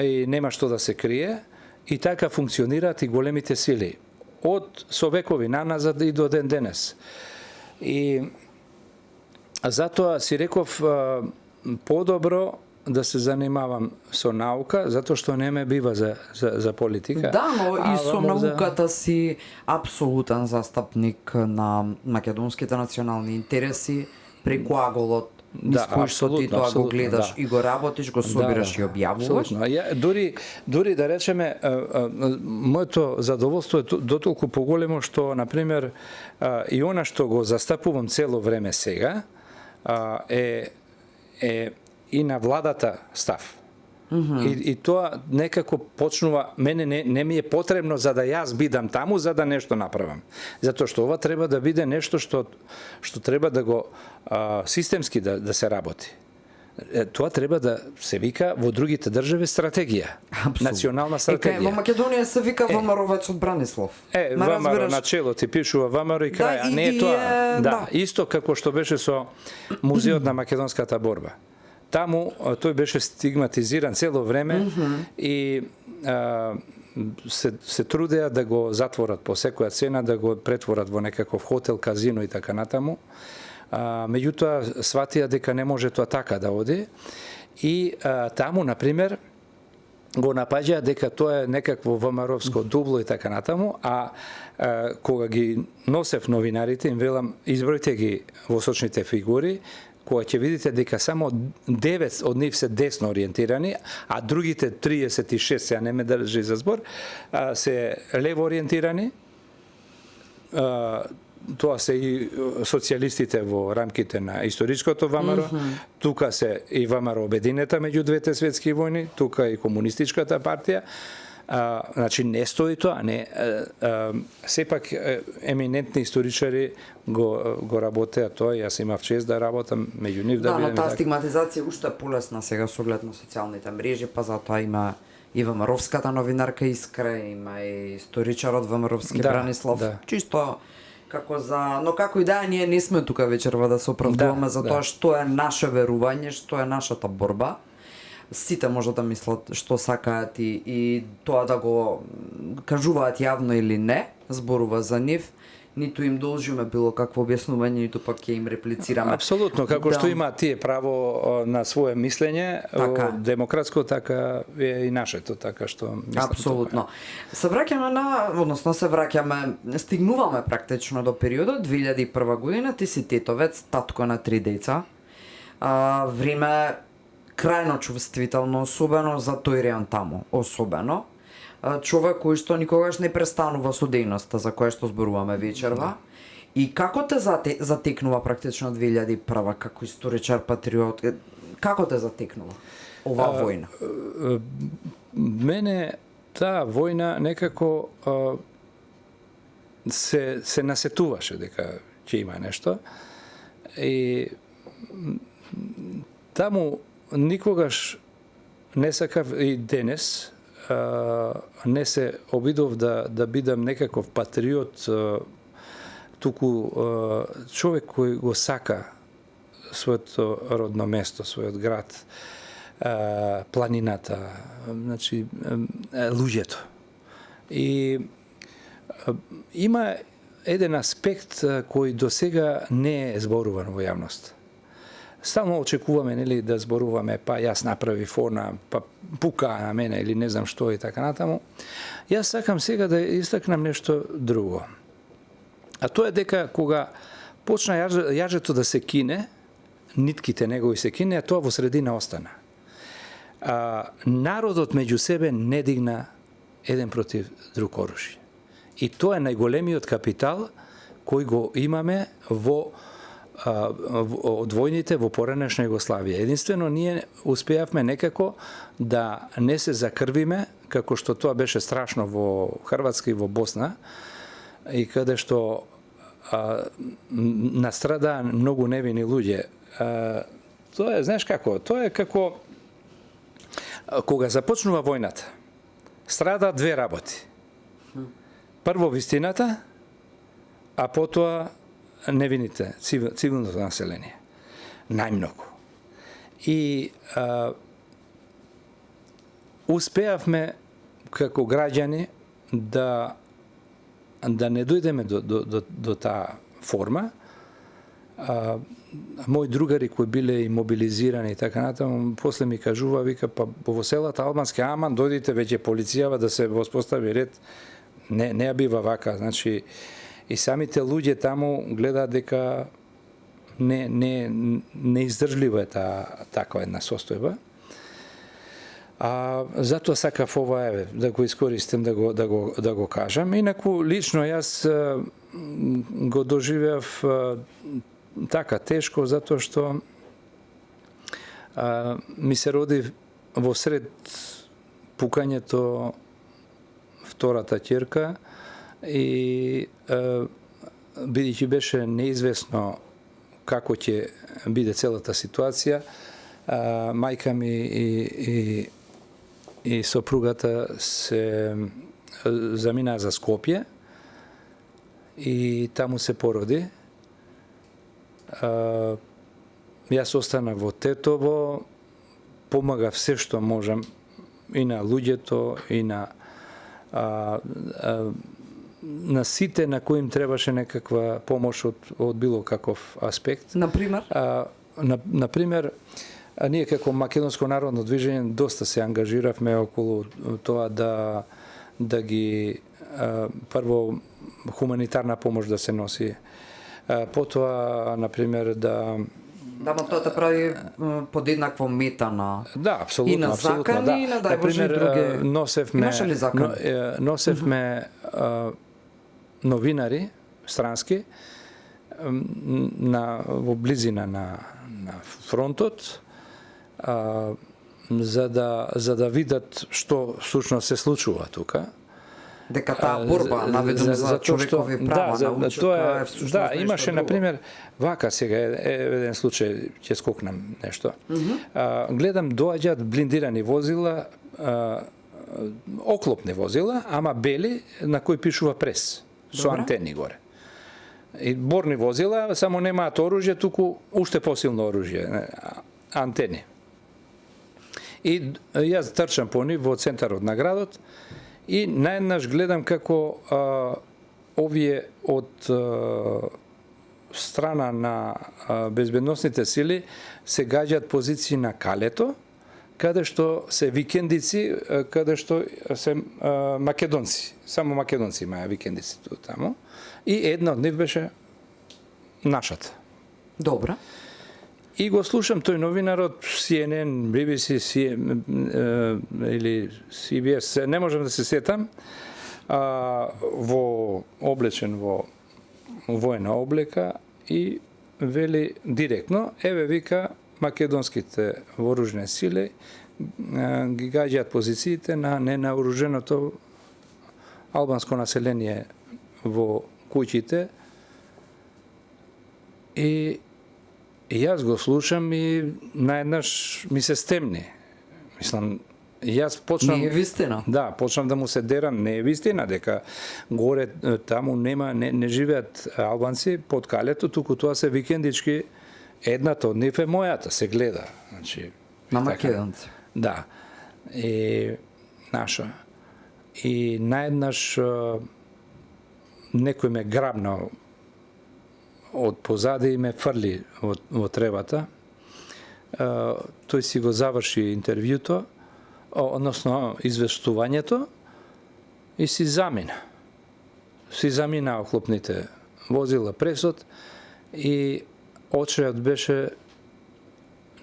B: И нема што да се крие. И така функционираат и големите сили. Од со векови наназад и до ден денес. И затоа си реков подобро да се занимавам со наука, затоа што не ме бива за политика.
A: Да, но и со науката си апсолутен застапник на македонските национални интереси преку аголот. Да, што ти тоа го гледаш и го работиш, го собираш и објавуваш.
B: Дури да речеме, моето задоволство е дотолку поголемо што, например, и она што го застапувам цело време сега, е и на владата став. И тоа некако почнува, мене не ми е потребно за да јас бидам таму, за да нешто направам. Затоа што ова треба да биде нешто што треба да го системски да се работи. Тоа треба да се вика во другите држави стратегија. Национална стратегија.
A: Во Македонија се вика ВМРО-вецот Бранислав.
B: ВМРО на чело ти пишува ВМРО и крај, а не е тоа. Да, исто како што беше со Музеот на македонската борба. Таму тој беше стигматизиран цело време и се трудеа да го затворат по секоја цена, да го претворат во некаков хотел, казино и така натаму. Меѓутоа сватија дека не може тоа така да оди и таму, например, го напаѓаа дека тоа е некакво ВМРО-вско дубло и така натаму, а кога ги носев новинарите, им велам, избројте ги во сочните фигури, кога ќе видите дека само 9 од нив се десно ориентирани, а другите 36, сега не ме држи за збор, се лево ориентирани. Тоа се и социјалистите во рамките на историското ВМРО, тука се и ВМРО обединета меѓу двете светски војни, тука и комунистичката партија. Значи не стои тоа, не. Сепак еминентни историчари го работеа тоа, јас имав чест да работам меѓу нив.
A: Да, но таа стигматизација уште е полесна сега со оглед на социјалните мрежи, па затоа има и ВМРО-вската новинарка Искра, има и историчарот ВМРО-вски Бранислав. Чисто како но како и да, ние не сме тука вечерва да се оправдуваме за тоа што е наше верување, што е нашата борба. Сите може да мислат што сакаат и тоа да го кажуваат јавно или не, зборува за нив, ниту им должиме било какво објаснување, ниту пак ќе им реплицираме.
B: Апсолутно, како што има тие право на свое мислење, демократско, така е и нашето, така што мислам.
A: Апсолутно. Се враќаме, стигнуваме практично до периодот 2001 година, ти си тетовец, татко на 3 деца. Време крајно чувствително, особено за тој реон таму, особено. Човек кој што никогаш не престанува со дејноста за која што зборуваме вечерва. И како те затекнува практично 2001 како историчар, патриот? Како те затекнува оваа војна?
B: Мене таа војна некако се насетуваше дека ќе има нешто. И таму никогаш не сакав и денес не се обидов да бидам некаков патриот, туку човек кој го сака своето родно место, својот град, планината, значи луѓето. И има еден аспект кој до сега не е зборуван во јавност. Стално очекуваме, нели, да зборуваме, па јас направи фона, па пука на мене или не знам што и така натаму. Јас сакам сега да истакнам нешто друго. А тоа е дека кога почна јажето да се кине, нитките негови се кине, а тоа во средина остана. Народот меѓу себе не дигна еден против друг оружје. И тоа е најголемиот капитал кој го имаме од војните во поранешна Југославија. Единствено ние успеавме некако да не се закрвиме, како што тоа беше страшно во Хрватска и во Босна, и каде што настрадаа многу невини луѓе. Тоа е, знаеш како, тоа е како кога започнува војната, страдаат две работи. Прво вистината, а потоа невините, цивилното население. Најмногу. И успеавме како граѓани да не дојдеме до таа форма. Мои другари кои биле и мобилизирани и така натаму, после ми кажува, вика, па во селата албански, аман, дојдите веќе полицијава да се воспостави ред. Не ја бива вака, значи, и самите луѓе таму гледаат дека не издржлива е таква една состојба. Затоа сакав ова да го искористим да го кажам. Инаку лично јас го доживеав така тешко затоа што ми се роди во сред пукањето втората ќерка и бидејќи беше неизвестно како ќе биде целата ситуација, мајка ми и сопругата се заминаа за Скопје и таму се породи. Јас останав во Тетово, помагав се што можам и на луѓето и на сите на кои им требаше некаква помош од било каков аспект.
A: Например?
B: Например, ние како Македонско народно движење доста се ангажиравме околу тоа да ги прво хуманитарна помош да се носи. Потоа, например, да,
A: но тоа те прави подеднакво метана.
B: Да, апсолутно,
A: и на закани,
B: да.
A: И на дај Боже и други.
B: Носевме новинари странски во близина на фронтот, за да видат што всушност се случува тука.
A: Дека таа борба наведена за човекови права научува всушност.
B: Да, имаше на пример вака сега еден случај, ќе скокнам нешто. Гледам доаѓаат блиндирани возила, оклопни возила, ама бели на кои пишува прес со антени горе. И борни возила, само немаат оружје, туку уште посилно оружје, антени. И јас трчам по нив во центарот на градот и наеднаш гледам како овие од страна на безбедносните сили се гаѓаат позиции на Калето, каде што се викендици, каде што се македонци. Само македонци имаа викендици таму. И една од нив беше нашата.
A: Добра.
B: И го слушам тој новинарот, CNN, BBC, или CBS, не можам да се сетам, облечен во војна облека и вели директно, еве вика, македонските вооружени сили ги гаѓаат позициите на ненаоруженото албанско население во куќите. И јас го слушам и наеднаш ми се стемни. Мислам, Јас почнам
A: Не е вистина.
B: Да, почнам да му се дерам, не е вистина дека горе таму не живеат албанци под калето, туку тоа се викендички, едната од нив е мојата, се гледа. Значи,
A: На македонци.
B: Да. И наша. И наеднаш некој ме грабнал од позади и ме фрли во тревата. Тој си го заврши интервјуто, односно извештувањето, и си замина. Си замина охлопните возила пресот и очејот беше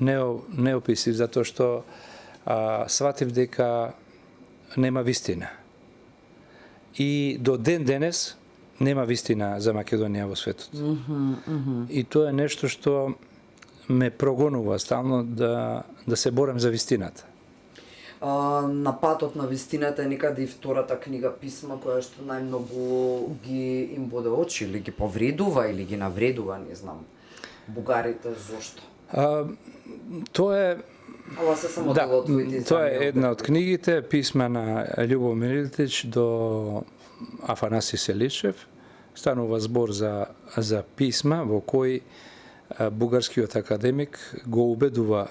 B: неописив, затоа што сватив дека нема вистина. И до ден денес нема вистина за Македонија во светот. И тоа е нешто што ме прогонува стално да се борам за вистината.
A: На патот на вистината е некаде и втората книга писма која што најмногу ги им боде очи или ги повредува или ги навредува, не знам. Бугарите зошто?
B: Тоа е
A: Ова се само дел од твоите
B: тоа е една од книгите, писма на Љубо Милитич до Афанаси Селичев. Станува збор за писма во кои бугарскиот академик го убедува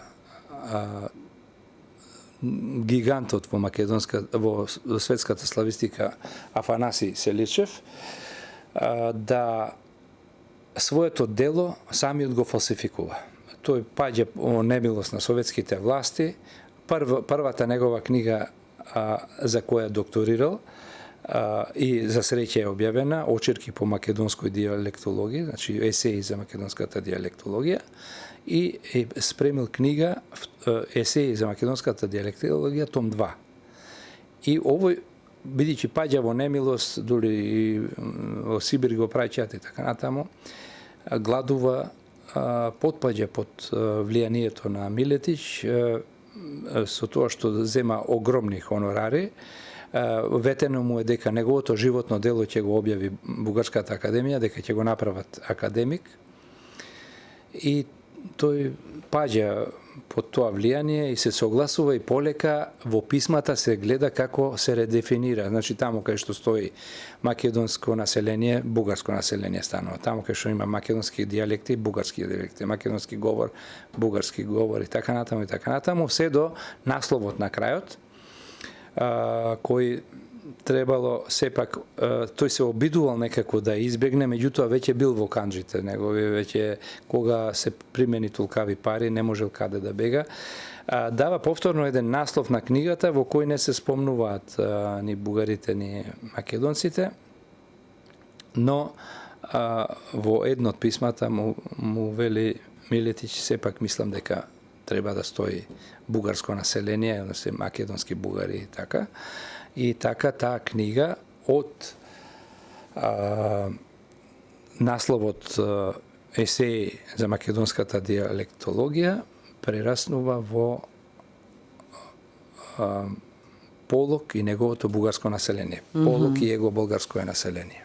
B: гигантот во светската славистика Афанаси Селичев да своето дело самиот го фалсификува. Тој паѓа во немилост на советските власти. Првата негова книга за која докторирал и за среќа е објавена, очерки по македонској диалектологија, значи есеи за македонската диалектологија, и е спремил книга есеи за македонската диалектологија том 2. И овој, бидејќи паѓа во немилост, дури и во Сибир го праќаат и така натаму, гладува, потпаѓа под влијанието на Милетич, со тоа што зема огромни хонорари. Ветено му е дека неговото животно дело ќе го објави Бугарската академија, дека ќе го направат академик. И тој паѓа под тоа влијание и се согласува, и полека во писмата се гледа како се редефинира. Значи таму кај што стои македонско население, бугарско население станува. Таму кај што има македонски дијалекти, бугарски дијалекти, македонски говор, бугарски говор и така натаму, се до насловот на крајот, кој требало сепак, тој се обидувал некако да избегне, меѓутоа веќе бил во канџите негови, веќе кога се примени толкави пари, не можел каде да бега. Дава повторно еден наслов на книгата во кој не се спомнуваат ни бугарите, ни македонците, но во едно од писмата му вели Милетич, сепак мислам дека треба да стои бугарско население, да се македонски бугари и така. И така таа книга од насловот есеи за македонската диалектологија прераснува во Полок и неговото бугарско население. Полок и его болгарско население.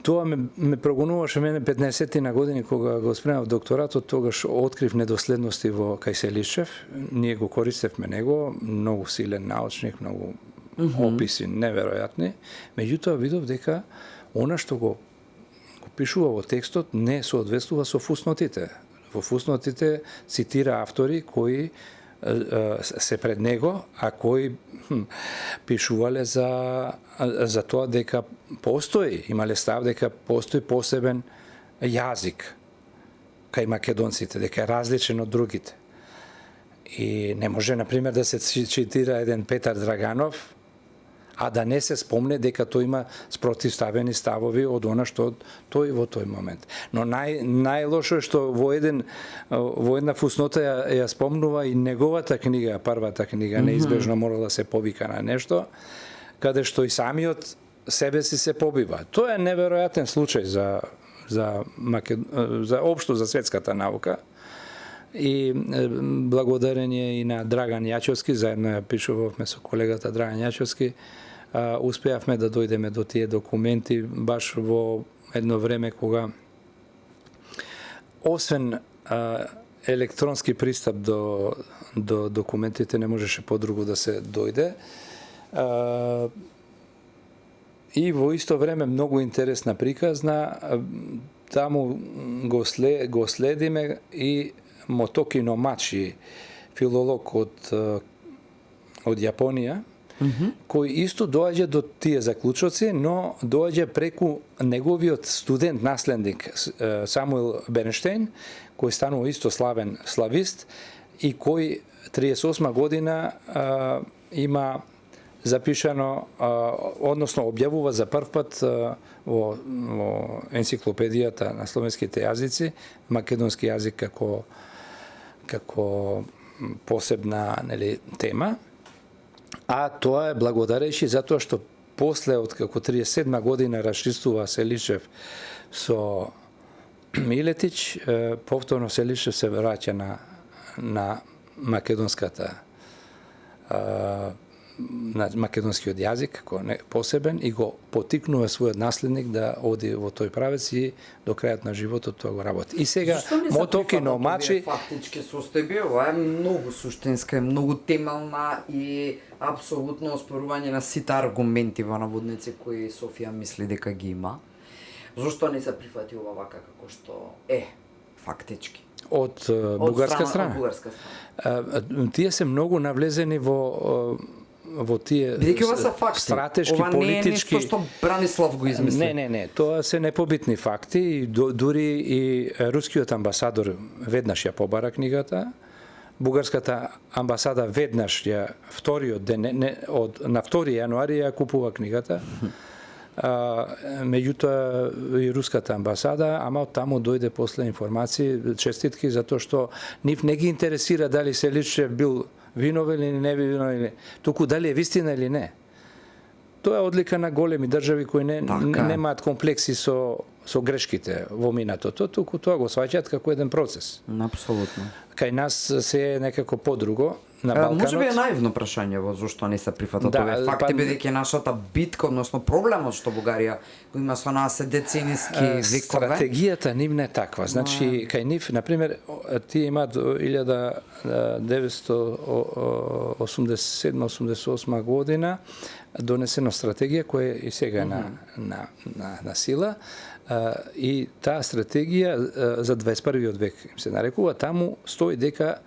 B: Тоа ме прогонуваше мене 15 години кога го спремав докторатот, тогаш открив недоследности во кај Селичев. Ние го користевме него, многу силен научник, многу описи неверојатни. Меѓутоа видов дека она што го пишува во текстот не соодветствува со фуснотите. Во фуснотите цитира автори кои се пред него, а кои пишувале за тоа дека постои, имале став дека постои посебен јазик кај македонците, дека е различен од другите. И не може, например, да се цитира еден Петар Драганов, а да не се спомне дека тој има спротивставени ставови од она што тој во тој момент. Но најлошо е што во една фуснота ја спомнува и неговата книга, првата книга, неизбежно морала се повика на нешто, каде што и самиот себе си се побива. Тоа е неверојатен случај за општо за светската наука. И благодарение и на Драган Јачовски, заедно ја пишувавме со колегата Драган Јачовски, успеавме да дојдеме до тие документи баш во едно време кога освен електронски пристап до документите не можеше подруго да се дојде. И во исто време многу интересна приказна, таму го следиме и Мотокино Мачи, филолог од Јапонија, кој исто доаѓа до тие заклучоци, но доаѓа преку неговиот студент наследник Самуел Бернштейн, кој станува исто славен славист и кој 38 година има запишано, односно објавува за прв пат во енциклопедијата на словенските јазици македонски јазик како посебна, нели, тема. А тоа е благодарејќи затоа што после од како 37 година расчистува Селишев со Милетич, повторно Селишев се враќа на македонската на македонскиот јазик како посебен и го потикнува својот наследник да оди во тој правец и до крајот на животот тоа го работи. И сега Мотокино Мачи
A: фактички состојби, ова е многу суштинска, многу темелна и апсолутно оспорување на сите аргументи во наводници кои Софија мисли дека ги има. Зошто не се прифати ова вака како што е фактички?
B: Од бугарска страна. Тие се многу навлезени во тие стратешки,
A: ова
B: политички...
A: Ова не е нешто што Бранислав го измисли.
B: Не, тоа се непобитни факти и дури и рускиот амбасадор веднаш ја побара книгата. Бугарската амбасада веднаш ја вториот ден, на 2 јануари ја купува книгата. Меѓутоа и руската амбасада, ама од таму дојде после информации, честитки затоа што нив не ги интересира дали Селишев бил виновен или не виновен, туку дали е вистина или не. Тоа е одлика на големи држави кои немаат комплекси со грешките во минатото, туку тоа го сваќаат како еден процес.
A: Апсолутно.
B: Кај нас се е некако подруго. На Балканот.
A: Може би е наивно прашање во зошто не се прифатат овие факти, бидејќи нашата битка, односно проблемот што Бугарија го има со нас е децениски векове.
B: Стратегијата нивна е таква. Значи, кај нив, например, тие имаат 1987-88 година донесена стратегија која и сега е на сила. И таа стратегија за 21. век им се нарекува, таму стои дека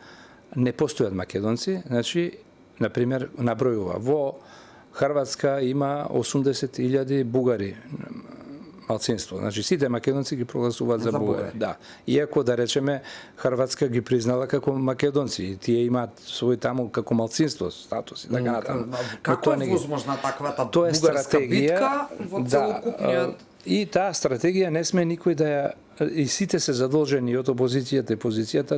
B: не постојат македонци, значи, например, набројува. Во Хрватска има 80.000 бугари, малцинство. Значи, сите македонци ги прогласуваат за бугари. Да. Иако, да речеме, Хрватска ги признала како македонци. И тие имаат свој таму како малцинство, статус и така натаму.
A: Како е возможна таквата бугарска битка во целокупниот?
B: И таа стратегија не сме никој да ја... И сите се задолжени од опозицијата и позицијата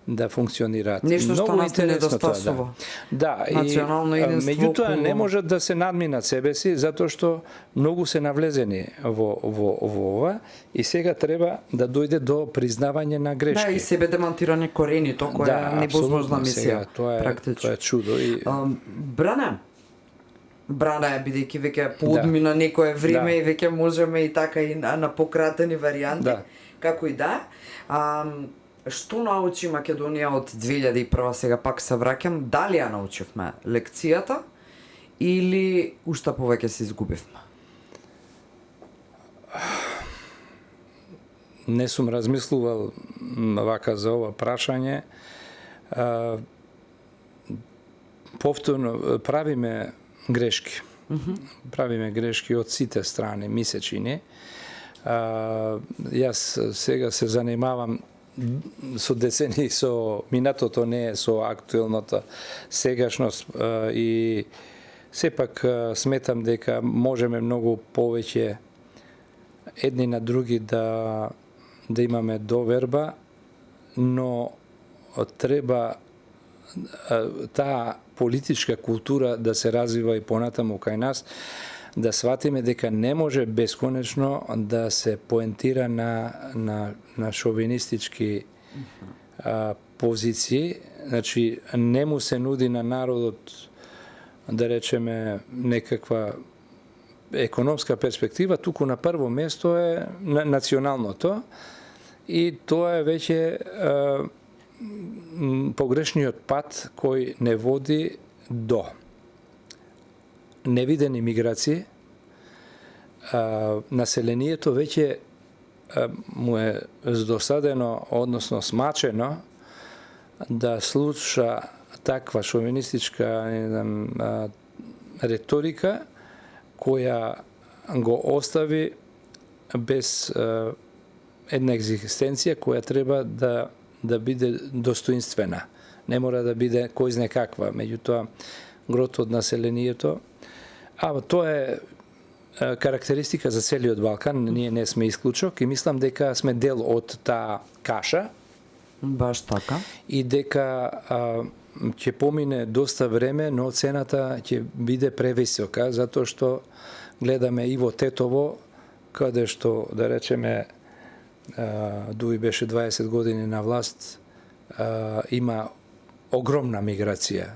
B: да функционираат.
A: Нешто што нас не недостасува.
B: Да,
A: национално единство.
B: Меѓутоа не можат да се надминат себе си затоа што многу се навлезени во ова и сега треба да дојде до признавање на грешки.
A: Да, и себе демонтирање корени, тоа која е невозможна мисија.
B: Тоа е чудо и
A: Брана е, бидејќи веќе подмина некое време и веќе можеме и така и на пократени варијанти, како и да. Што научи Македонија од 2001, сега пак се враќам, дали ја научивме лекцијата или уште повеќе се изгубивме?
B: Не сум размислувал вака за ова прашање. Повторно правиме грешки. Правиме грешки од сите страни, мисечини. Јас сега се занимавам со децени со минатото, не со актуелната сегашност и сепак сметам дека можеме многу повеќе едни на други да имаме доверба, но треба таа политичка култура да се развива и понатаму кај нас, да сватиме дека не може бесконечно да се поентира на шовинистички позиции. Значи, не му се нуди на народот, да речеме, некаква економска перспектива, туку на прво место е националното и тоа е веќе погрешниот пат кој не води до невидени миграции. Населението веќе му е здосадено, односно смачено да слуша таква шовинистичка реторика која го остави без една екзистенција која треба да биде достоинствена. Не мора да биде кој знае каква, меѓутоа грото од населението. Тоа е карактеристика за целиот Балкан, ние не сме исклучок и мислам дека сме дел од таа каша.
A: Баш така.
B: И дека ќе помине доста време, но цената ќе биде превисока, затоа што гледаме и во Тетово, каде што, да речеме, Дуи беше 20 години на власт, има огромна миграција.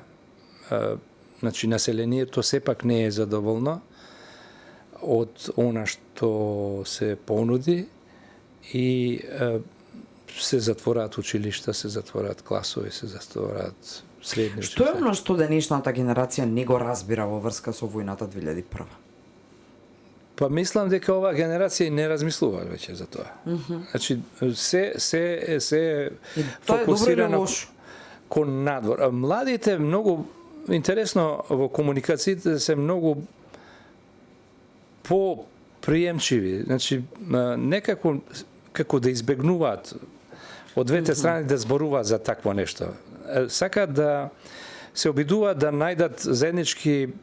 B: Значи, населението сепак не е задоволно од она што се понуди и се затвораат училишта, се затвораат класови, се затвораат средни училишта.
A: Што е оно што денешната генерација не го разбира во врска со војната 2001?
B: Па мислам дека оваа генерација не размислува веќе за тоа. Значи, се фокусирано кон надвор. Младите многу интересно во комуникациите се многу поприемчиви. Значи, некако како да избегнуваат од двете страни да зборуваат за такво нешто. Сакаат да се обидуваат да најдат заеднички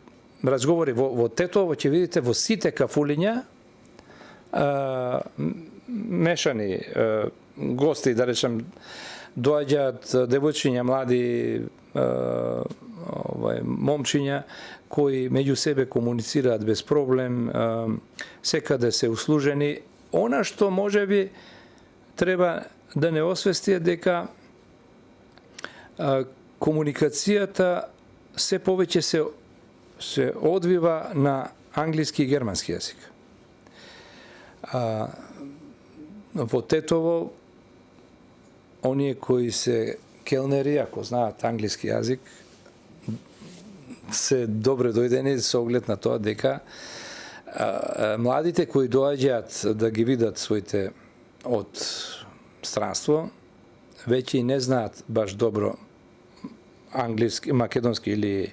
B: разговори во Тетово, ќе видите во сите кафулиња мешани гости, да речем, доаѓаат девојчиња, млади момчиња кои меѓу себе комуницираат без проблем, секаде се услужени. Она што можеби треба да не освести е дека комуникацијата се повеќе се одвива на англиски и германски јазик. Во Тетово, оние кои се келнери, ако знаат англиски јазик, се добре дојдени со оглед на тоа дека младите кои доаѓаат да ги видат своите од странство, веќе и не знаат баш добро англиски, македонски или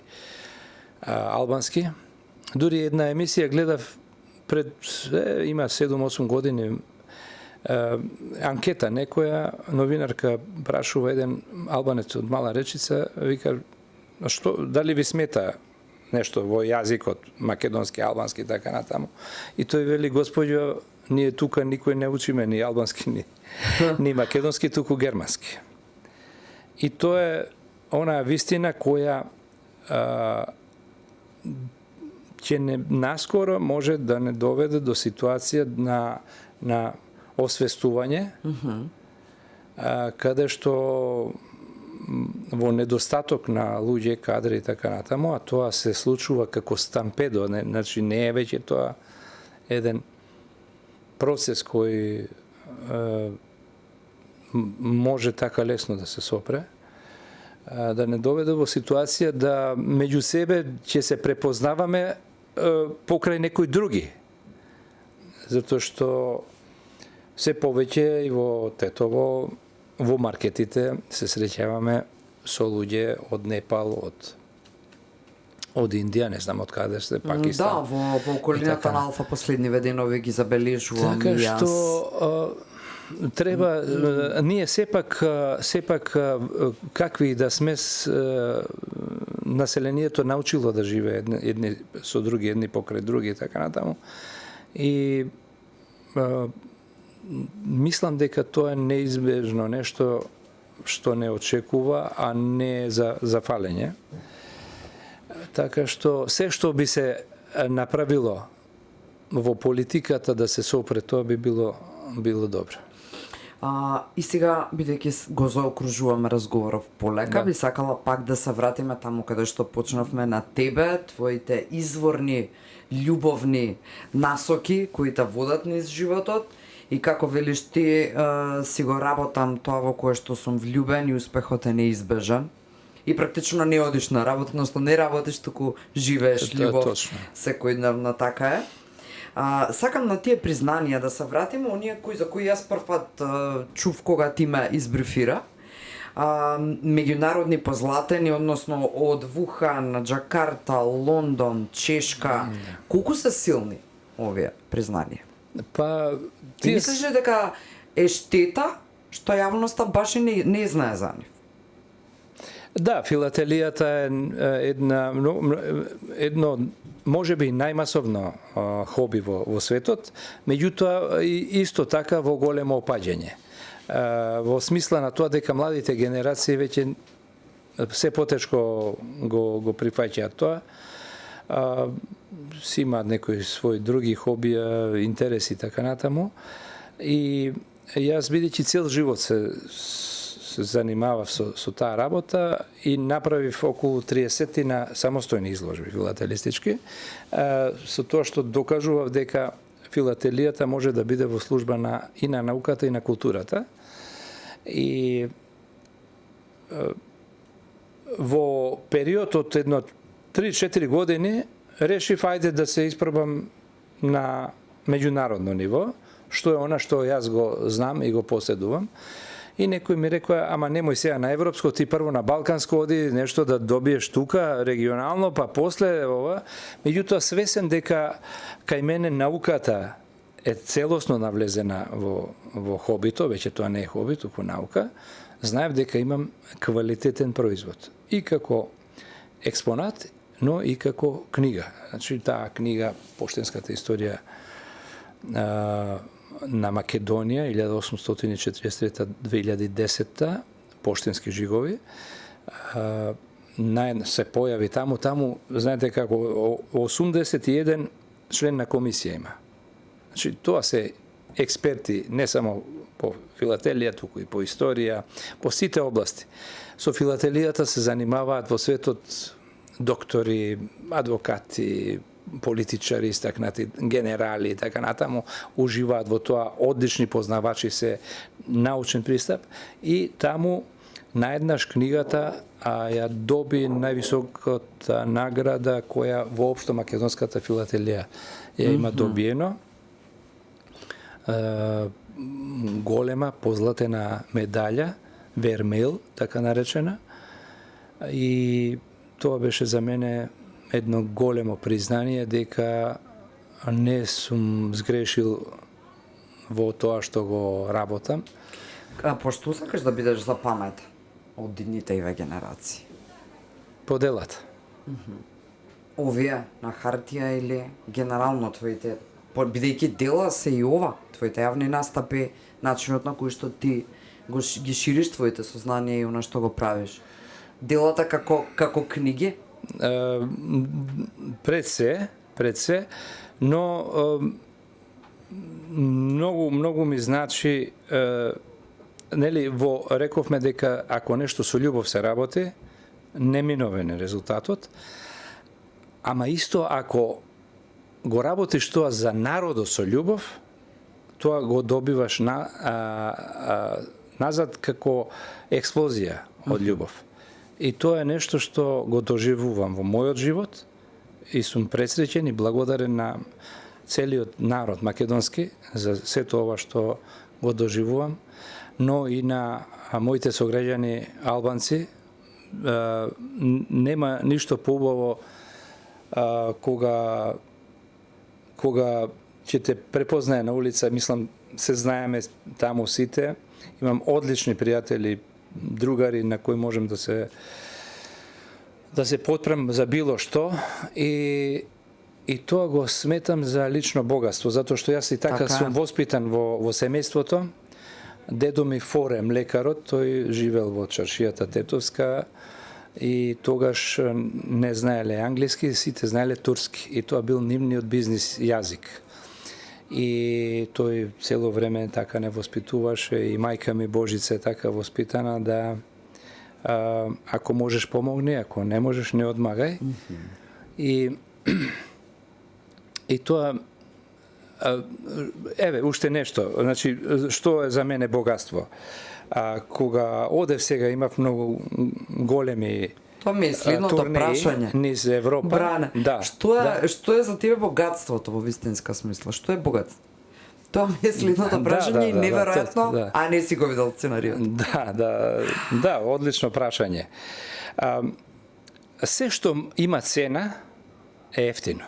B: албански. Дури една емисија гледав пред има 7-8 години, анкета некоја новинарка прашува еден албанец од Мала Речица, вика, што дали ви смета нешто во јазикот македонски, албански и така натаму. И тој вели, господјо, ние тука никој не учиме ни албански ни македонски, туку германски. И тоа е онаа вистина која ќе не наскоро може да не доведе до ситуација на освестување, каде што во недостаток на луѓе, кадри и така натаму, а тоа се случува како стампедо, значи не е веќе тоа еден процес кој може така лесно да се сопре, да не доведе во ситуација да меѓу себе ќе се препознаваме покрај некои други. Затоа што се повеќе и во Тетово, во маркетите се среќаваме со луѓе од Непал, од Индија, не знам од каде сте, Пакистан.
A: Да, во околината на Алфа последниве денови ги забележувам
B: така што треба ние сепак какви да сме населението научило да живее едни со други, едни покрај други и така натаму. И мислам дека тоа е неизбежно нешто што не очекува, а не е за фалење. Така што се што би се направило во политиката да се сопре тоа би било добро.
A: И сега, бидејќи го заокружуваме разговоров полека, би сакала пак да се вратиме таму каде што почнавме на тебе, твоите изворни љубовни насоки кои те водат низ животот И како велиш ти, си го работам тоа во кое што сум влюбен и успехот е неизбежан. И практично не одиш на работа, односно не работиш, туку живееш љубов секојдневно, така е. Сакам на тие признанија да се вратиме, оние за кои јас првпат чув кога ти ме избрифира. Меѓународни позлатени, односно од Вухан, Джакарта, Лондон, Чешка. Колку се силни овие признанија?
B: Па
A: ти мислиш ли дека е штета што јавноста баш и не знае за нив?
B: Да, филателијата е едно можеби најмасовно хоби во светот, меѓутоа исто така во големо опаѓање. Во смисла на тоа дека младите генерации веќе се потешко го прифаќаат тоа. Си имаат некои своји други хобија, интереси така натаму. И јас бидејќи цел живот се занимавав со таа работа и направив околу 30 самостојни изложби филателистички, со тоа што докажував дека филателијата може да биде во служба и на науката и на културата. И во период од 3-4 години решив ајде да се испробам на меѓународно ниво, што е она што јас го знам и го поседувам. И некој ми рекоа, ама немој сега на европско, ти прво на балканско оди, нешто да добиеш тука, регионално, па после ова. Меѓутоа свесен дека кај мене науката е целосно навлезена во хобито, веќе тоа не е хоби, туку наука, знаев дека имам квалитетен производ. И како експонат, но и како книга. Значи, таа книга, Поштенската историја на Македонија, 1843-2010, Поштенски жигови, се појави таму, знаете како, 81 член на комисија има. Значи, тоа се експерти не само по филателија, туку и по историја, по сите области. Со филателијата се занимаваат во светот доктори, адвокати, политичари, истакнати генерали и така натаму, уживаат во тоа, одлични познавачи се, научен пристап и таму наеднаш книгата ја доби највисоката награда која воопшто македонската филателија ја има добиено. Голема позлатена медаља, вермейл, така наречена. И тоа беше за мене едно големо признание дека не сум сгрешил во тоа што го работам.
A: Пошто сакаш да бидеш запаметен од иднитеиве генерации?
B: По делата.
A: Овие на хартија или генерално твоите, бидејќи дела се и ова, твоите јавни настапи, начинот на кој што ти ги шириш твоите сознанија и она што го правиш. Делата како книги?
B: Пред се, но многу ми значи, нели, рековме дека ако нешто со љубов се работи, неминовен е резултатот, ама исто ако го работиш тоа за народот со љубов, тоа го добиваш назад како експлозија од љубов. И тоа е нешто што го доживувам во мојот живот и сум пресреќен и благодарен на целиот народ македонски за сето ова што го доживувам, но и на моите сограѓани албанци. Нема ништо поубаво кога ќе те препознае на улица, мислам, се знаеме таму сите. Имам одлични пријатели, другари на кои можем да се потпрем за било што и тоа го сметам за лично богатство, затоа што јас и така сум воспитан во семејството. Дедо ми Форем, лекарот, тој живел во чаршијата Тетовска и тогаш не знаеле англиски, сите знаеле турски и тоа бил нивниот бизнис јазик. И тој цело време така не воспитуваше и мајка ми Божица е така воспитана да ако можеш помогни, ако не можеш не одмагај. И тоа еве, уште нешто. Значи, што е за мене богатство? Кога одев сега, имав многу големи
A: Тоа ми е следното прашање.
B: Низ Европа.
A: Бране,
B: да,
A: што е за тебе богатството во вистинска смисла? Што е богатство? Тоа ми е следното прашање и неверојатно, а не си го видел сценариот.
B: Да, одлично прашање. Се што има цена е ефтино.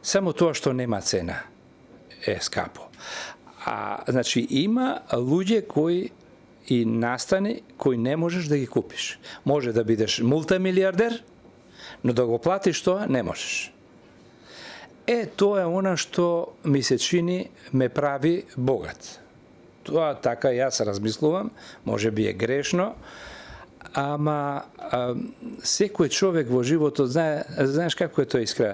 B: Само тоа што нема цена е скапо. Значи има луѓе кои и настани кои не можеш да ги купиш. Може да бидеш мултимилиардер, но да го платиш тоа не можеш. Тоа е она што ми се чини ме прави богат. Тоа така јас размислувам, може би е грешно, ама секој човек во животот знаеш како е тоа искра.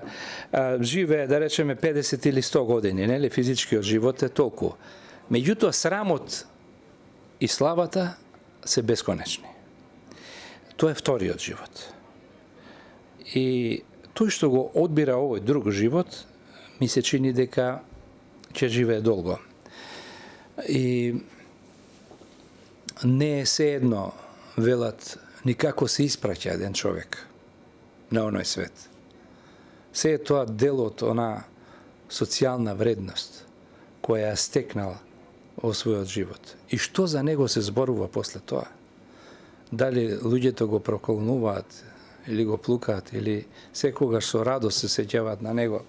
B: Живее, да речеме, 50 или 100 години, нели, физичкиот живот е толку. Меѓутоа срамот и славата се бесконечни. Тоа е вториот живот. И тој што го одбира овој друг живот, ми се чини дека ќе живее долго. И не е се едно, велат, никако се испраќа еден човек на оној свет. Се е тоа дел од она социјална вредност која ја стекнала во својот живот. И што за него се зборува после тоа? Дали луѓето го проколнуваат, или го плукаат, или секогаш со радост се сеќаваат на него.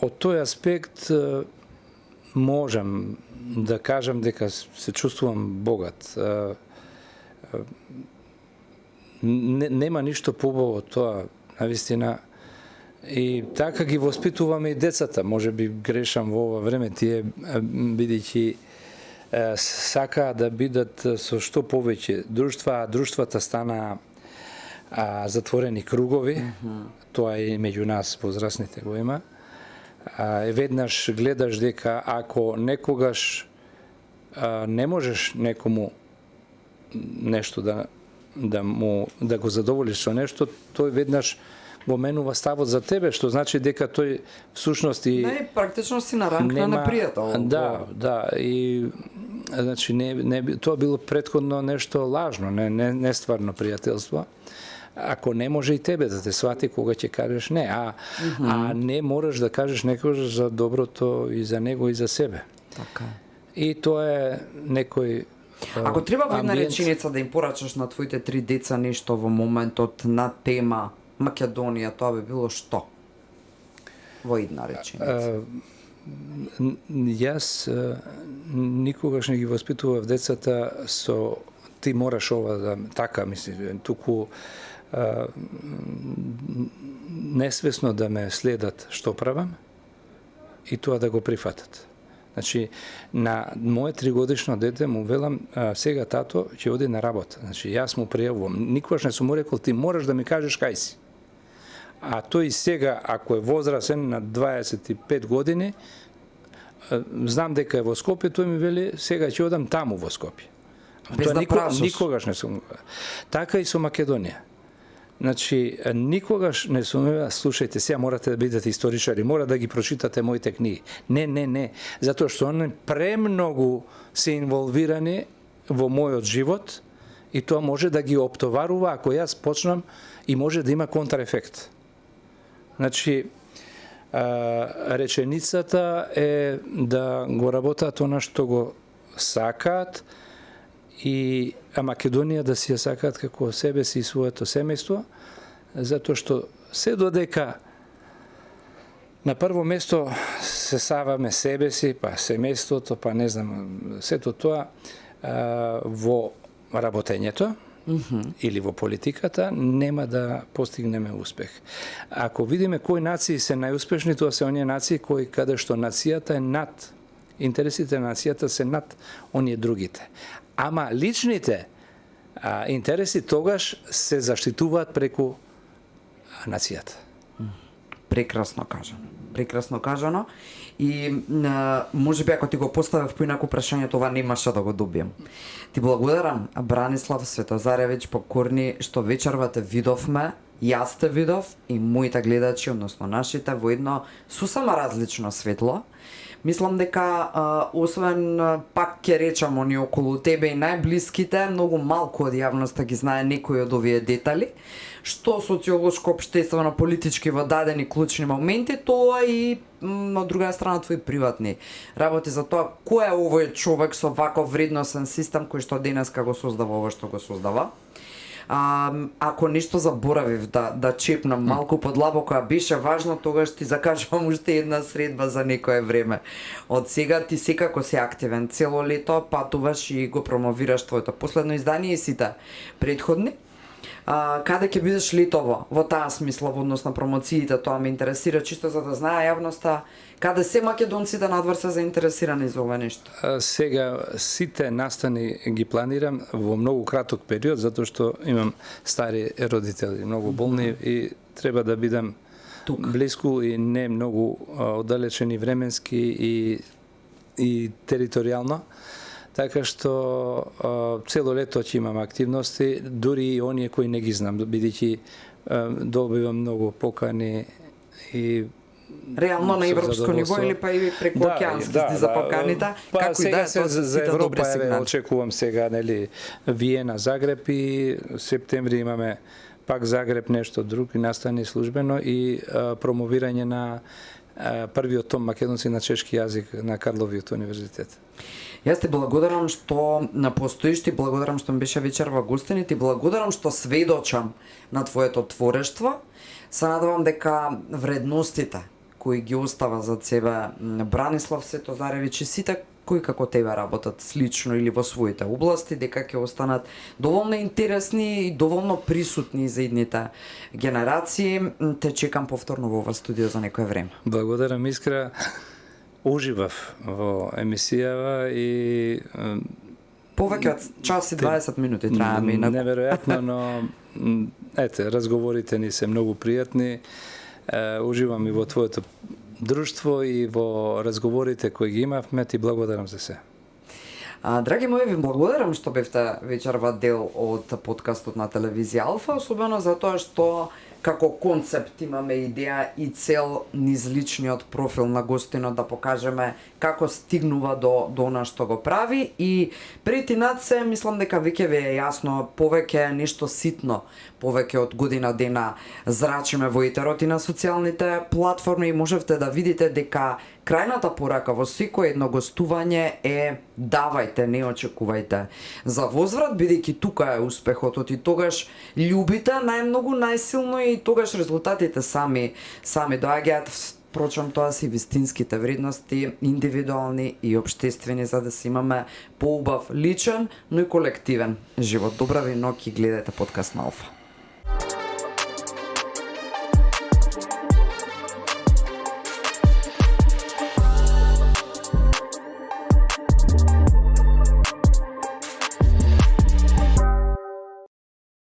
B: Од тој аспект можам да кажам дека се чувствувам богат. Нема ништо побаво од тоа, навистина. И така ги воспитуваме и децата. Може би грешам во ова време, тие бидејќи сакаат да бидат со што повеќе друштва, а друштвата стана затворени кругови. Тоа и меѓу нас возрастните го има. Веднаш гледаш дека ако некогаш не можеш некому нешто да го задоволиш со нешто, тој веднаш го менува ставот за тебе, што значи дека тој всушност и
A: практично си на ранг на непријател.
B: Да, и значи тоа било претходно нешто лажно, не стварно пријателство. Ако не може и тебе да те свати кога ќе кажеш не, а не можеш да кажеш некогаш за доброто и за него и за себе.
A: Така.
B: И тоа е некој
A: Ако треба во една реченица да им порачаш на твоите 3 деца нешто во моментот на тема Македонија, тоа би било што? Во една реченица.
B: Јас никогаш не ги воспитував децата со ти мораш ова да така, мисли, туку несвесно да ме следат што правам и тоа да го прифатат. Значи, на моје 3-годишно дете му велам, сега тато ќе оди на работа. Значи, јас му пријавувам. Никогаш не сум му рекол, ти мораш да ми кажеш кај си. А тој сега, ако е возрасен на 25 години, знам дека е во Скопје, тој ми вели, сега ќе одам таму во Скопје.
A: Без да прашаш.
B: Никогаш не сум. Така и со Македонија. Значи, никогаш не сум, слушајте, сега морате да бидете историчари, мора да ги прочитате моите книги. Не, затоа што они премногу се инволвирани во мојот живот и тоа може да ги оптоварува ако јас почнам и може да има контраефект. Значи, реченицата е да го работат она што го сакаат, а Македонија да си ја сакаат како себе си и своето семејство, затоа што се додека на прво место се саваме себе си, па семејството, па не знам, сето тоа во работењето или во политиката, нема да постигнеме успех. Ако видиме кои нации се најуспешни, тоа се оние нации кои каде што нацијата е над, интересите на нацијата се над оние другите. Ама личните интереси тогаш се заштитуваат преку нацијата.
A: Прекрасно кажано. И можеби ако ти го поставев поинаку прашањето, ова немаше да го добием. Ти благодарам, Бранислав Светозаревиќ Покорни, што вечерва те видовме Јас те видов и моите гледачи, односно нашите, во едно сосема различно светло. Мислам дека, освен пак ќе речам они околу тебе и најблиските, многу малку од јавноста ги знае некои од овие детали, што социолошко, општествено, политички во дадени клучни моменти, тоа и од друга страна твои приватни работи за тоа кој е овој човек со ваков вредносен систем кој што денеска го создава ова што го создава. Ако нешто заборавив да чепнам малку подлабоко, а беше важно, тогаш ти закажувам уште една средба за некое време. Од сега ти секако си активен цело лето, патуваш и го промовираш твоето последно издание и сите предходни. Каде ќе бидеш летово, во таа смисла, во однос на промоциите, тоа ме интересира, чисто за да знае јавноста, каде се македонците надвор се заинтересирани за ова нешто?
B: Сега, сите настани ги планирам во многу краток период, затоа што имам стари родители, многу болни и треба да бидам блиску и не многу оддалечени временски и територијално. Така што цело лето ќе имам активности, дури и оние кои не ги знам, бидејќи добивам многу покани и
A: реално на европско ниво или па и преку океански за поканите, како и да е тоа
B: за Европа очекувам сега, нели, Виена, Загреб и септември имаме пак Загреб нешто друг и настани службено и промовирање на првиот том македонски на чешки јазик на Карловиот универзитет.
A: Јас ти благодарам што постоиш, ти благодарам што ми беше вечер во гостини, ти благодарам што сведочам на твоето творештво. Се надевам дека вредностите кои ги остава за себе Бранислав Светозаревиќ и сите кои како тебе работат слично или во своите области, дека ќе останат доволно интересни и доволно присутни за идните генерации. Те чекам повторно во ова студио за некое време.
B: Благодарам, Искра. Уживав во емисијава и
A: повеќе од час и 20 минути трае ми.
B: Неверојатно, но разговорите ни се многу пријатни. Уживам и во твоето друштво и во разговорите кои ги имавме, ти благодарам за се.
A: Драги мои, ви благодарам што бевте вечерва дел од подкастот на телевизија Алфа, особено за тоа што како концепт имаме идеја и цел низ личниот профил на гостинот да покажеме како стигнува до она што го прави и прети над се мислам дека веќе ви е јасно, повеќе нешто ситно, повеќе од година дена зрачиме во етерот и на социјалните платформи и можевте да видите дека крајната порака во секое едно гостување е давајте, не очекувајте за возврат, бидејќи тука е успехот и тогаш љубите најмногу, најсилно и тогаш резултатите сами доаѓаат. Впрочем, тоа се вистинските вредности, индивидуални и општествени, за да си имаме поубав личен, но и колективен живот. Добра ви ноќ и гледате подкаст на Алфа.